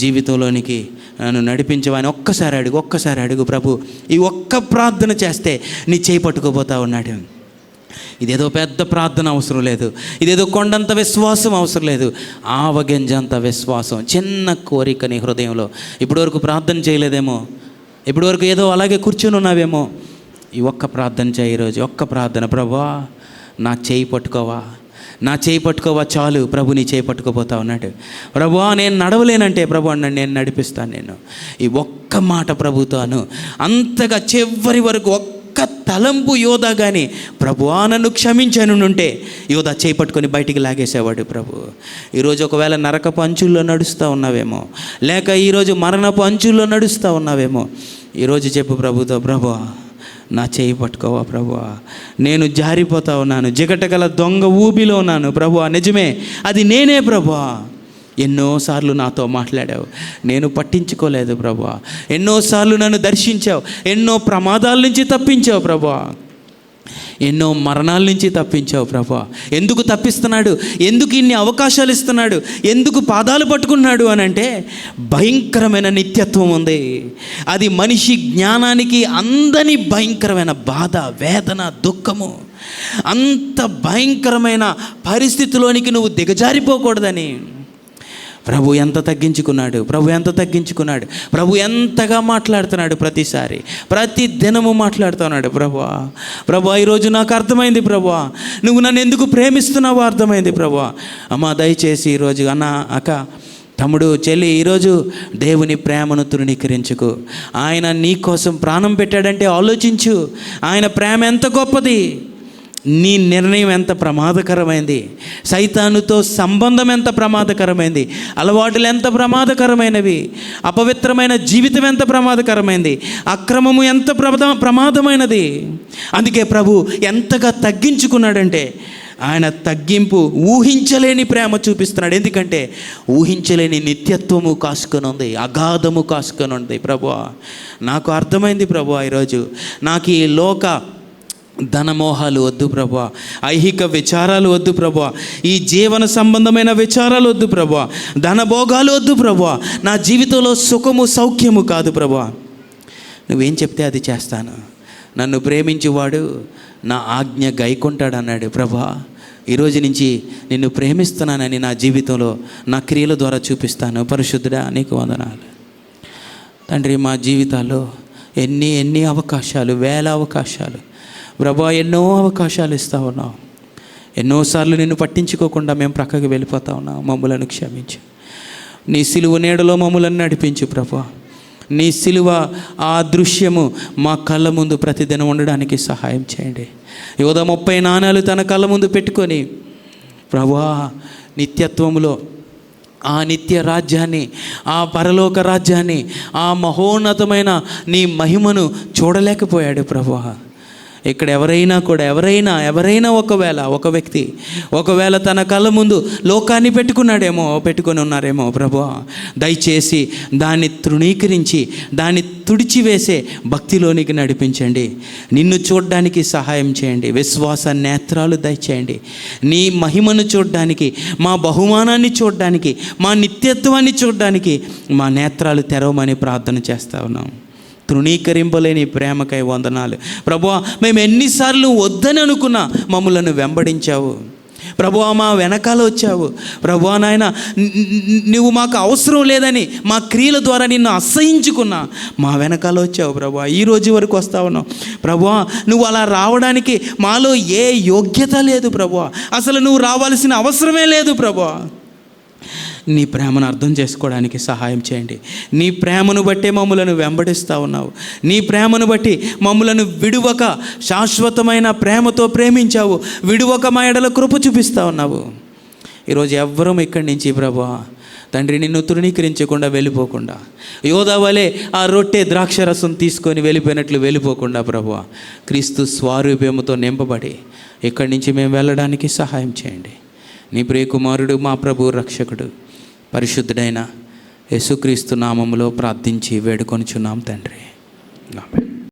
జీవితంలోనికి నన్ను నడిపించవని ఒక్కసారి అడుగు ప్రభు. ఈ ఒక్క ప్రార్థన చేస్తే నీ చేయి పట్టుకోబోతా ఉన్నాడు. ఇదేదో పెద్ద ప్రార్థన అవసరం లేదు, ఇదేదో కొండంత విశ్వాసం అవసరం లేదు, ఆవగింజంత విశ్వాసం, చిన్న కోరిక నీ హృదయంలో. ఇప్పటివరకు ప్రార్థన చేయలేదేమో, ఇప్పటివరకు ఏదో అలాగే కూర్చొని ఉన్నావేమో, ఈ ఒక్క ప్రార్థన చేయి ఈరోజు. ఒక్క ప్రార్థన, ప్రభువా నా చేయి పట్టుకోవా చాలు. ప్రభు నీ చేయి పట్టుకోపోతా ఉన్నాడు. ప్రభువా నేను నడవలేనంటే ప్రభు అన్నాడు, నేను నడిపిస్తాను నేను. ఈ ఒక్క మాట ప్రభుతాను అంతగా చివరి వరకు ఒక్క తలంపు యోధా కానీ ప్రభువా నన్ను క్షమించను ఉంటే యోధా చేయి పట్టుకొని బయటికి లాగేసేవాడు ప్రభు. ఈరోజు ఒకవేళ నరకపు అంచుల్లో నడుస్తూ ఉన్నావేమో, లేక ఈరోజు మరణపు అంచుల్లో నడుస్తూ ఉన్నావేమో, ఈరోజు చెప్పు ప్రభుతో, ప్రభువా నా చేయి పట్టుకోవా ప్రభువా, నేను జారిపోతా ఉన్నాను, జిగటగల దొంగ ఊబిలో ఉన్నాను ప్రభువా, నిజమే అది నేనే ప్రభువా, ఎన్నోసార్లు నాతో మాట్లాడావు, నేను పట్టించుకోలేదు ప్రభువా, ఎన్నోసార్లు నన్ను దర్శించావు, ఎన్నో ప్రమాదాల నుంచి తప్పించావు ప్రభువా, ఎన్నో మరణాల నుంచి తప్పించావు ప్రభువా. ఎందుకు తప్పిస్తున్నాడు, ఎందుకు ఇన్ని అవకాశాలు ఇస్తున్నాడు, ఎందుకు పాదాలు పట్టుకున్నాడు అని అంటే భయంకరమైన నిత్యత్వం ఉంది. అది మనిషి జ్ఞానానికి అందని భయంకరమైన బాధ, వేదన, దుఃఖము. అంత భయంకరమైన పరిస్థితిలోనికి నువ్వు దిగజారిపోకూడదని ప్రభు ఎంత తగ్గించుకున్నాడు, ప్రభు ఎంతగా మాట్లాడుతున్నాడు. ప్రతిసారి ప్రతి దినము మాట్లాడుతున్నాడు. ప్రభువా ఈరోజు నాకు అర్థమైంది ప్రభువా, నువ్వు నన్ను ఎందుకు ప్రేమిస్తున్నావో అర్థమైంది ప్రభువా. అమ్మా దయచేసి ఈరోజు అన్న, అక్క, తమ్ముడు, చెల్లి, ఈరోజు దేవుని ప్రేమను తృణీకరించుకు. ఆయన నీ కోసం ప్రాణం పెట్టాడంటే ఆలోచించు, ఆయన ప్రేమ ఎంత గొప్పది, నీ నిర్ణయం ఎంత ప్రమాదకరమైంది, సైతానుతో సంబంధం ఎంత ప్రమాదకరమైంది, అలవాటులు ఎంత ప్రమాదకరమైనవి, అపవిత్రమైన జీవితం ఎంత ప్రమాదకరమైంది, అక్రమము ఎంత ప్రమాదమైనది. అందుకే ప్రభు ఎంతగా తగ్గించుకున్నాడంటే ఆయన తగ్గింపు, ఊహించలేని ప్రేమ చూపిస్తున్నాడు. ఎందుకంటే ఊహించలేని నిత్యత్వము కాసుకొని ఉంది, అగాధము కాసుకొని ఉంది. ప్రభువా, నాకు అర్థమైంది ప్రభువా, ఈరోజు నాకు ఈ లోక ధనమోహాలు వద్దు ప్రభువా, ఐహిక విచారాలు వద్దు ప్రభువా, ఈ జీవన సంబంధమైన విచారాలు వద్దు ప్రభువా, ధనభోగాలు వద్దు ప్రభువా, నా జీవితంలో సుఖము సౌఖ్యము కాదు ప్రభువా, నువ్వేం చెప్తే అది చేస్తాను, నన్ను ప్రేమించేవాడు నా ఆజ్ఞ గైకొంటాడు అన్నాడు. ప్రభువా, ఈరోజు నుంచి నిన్ను ప్రేమిస్తున్నానని నా జీవితంలో నా క్రియల ద్వారా చూపిస్తాను. పరిశుద్ధుడా, నీకు వందనాలు తండ్రి. మా జీవితాల్లో ఎన్ని అవకాశాలు, వేల అవకాశాలు ప్రభువా, ఎన్నో అవకాశాలు ఇస్తూ ఉన్నావు. ఎన్నోసార్లు నిన్ను పట్టించుకోకుండా మేము ప్రక్కకి వెళ్ళిపోతా ఉన్నాం. మమ్ములను క్షమించు. నీ సిలువ నీడలో మమ్ములను నడిపించు ప్రభువా. నీ సిలువ ఆ దృశ్యము మా కళ్ళ ముందు ప్రతిదినం ఉండడానికి సహాయం చేయండి. యోధ 30 నాణాలు తన కళ్ళ ముందు పెట్టుకొని ప్రభువా, నిత్యత్వములో ఆ నిత్య రాజ్యాన్ని, ఆ పరలోక రాజ్యాన్ని, ఆ మహోన్నతమైన నీ మహిమను చూడలేకపోయాడు ప్రభువా. ఇక్కడ ఎవరైనా ఒక వ్యక్తి ఒకవేళ తన కళ్ళ ముందు లోకాన్ని పెట్టుకొని ఉన్నారేమో ప్రభువా, దయచేసి దాన్ని తృణీకరించి దాన్ని తుడిచివేసే భక్తిలోనికి నడిపించండి. నిన్ను చూడడానికి సహాయం చేయండి. విశ్వాస నేత్రాలు దయచేయండి. నీ మహిమను చూడడానికి, మా బహుమానాన్ని చూడడానికి, మా నిత్యత్వాన్ని చూడడానికి మా నేత్రాలు తెరవమని ప్రార్థన చేస్తా ఉన్నాం. తృణీకరింపలేని ప్రేమకై వందనాలు ప్రభువా. మేము ఎన్నిసార్లు వద్దని అనుకున్నా మమ్మలను వెంబడించావు ప్రభువా, మా వెనకాల వచ్చావు ప్రభువా. నాయన, నువ్వు మాకు అవసరం లేదని మా క్రియల ద్వారా నిన్ను అసహించుకున్నా మా వెనకాల వచ్చావు ప్రభువా. ఈ రోజు వరకు వస్తా ఉన్నావు ప్రభువా. నువ్వు అలా రావడానికి మాలో ఏ యోగ్యత లేదు ప్రభువా. అసలు నువ్వు రావాల్సిన అవసరమే లేదు ప్రభువా. నీ ప్రేమను అర్థం చేసుకోవడానికి సహాయం చేయండి. నీ ప్రేమను బట్టే మమ్మలను వెంబడిస్తూ ఉన్నావు. నీ ప్రేమను బట్టి మమ్మలను విడువక శాశ్వతమైన ప్రేమతో ప్రేమించావు. విడువక మా ఎడల కృప చూపిస్తూ ఉన్నావు. ఈరోజు ఎవ్వరం ఇక్కడి నుంచి ప్రభువా తండ్రి నిన్ను తృణీకరించకుండా వెళ్ళిపోకుండా, యోధా వలె ఆ రొట్టె ద్రాక్షరసం తీసుకొని వెళ్ళిపోయినట్లు వెళ్ళిపోకుండా ప్రభువా, క్రీస్తు స్వారూప్యముతో నింపబడి ఇక్కడి నుంచి మేము వెళ్ళడానికి సహాయం చేయండి. నీ ప్రియకుమారుడు, మా ప్రభు రక్షకుడు, పరిశుద్ధుడైన యేసుక్రీస్తు నామములో ప్రార్థించి వేడుకొనుచున్నాం తండ్రి. ఆమేన్.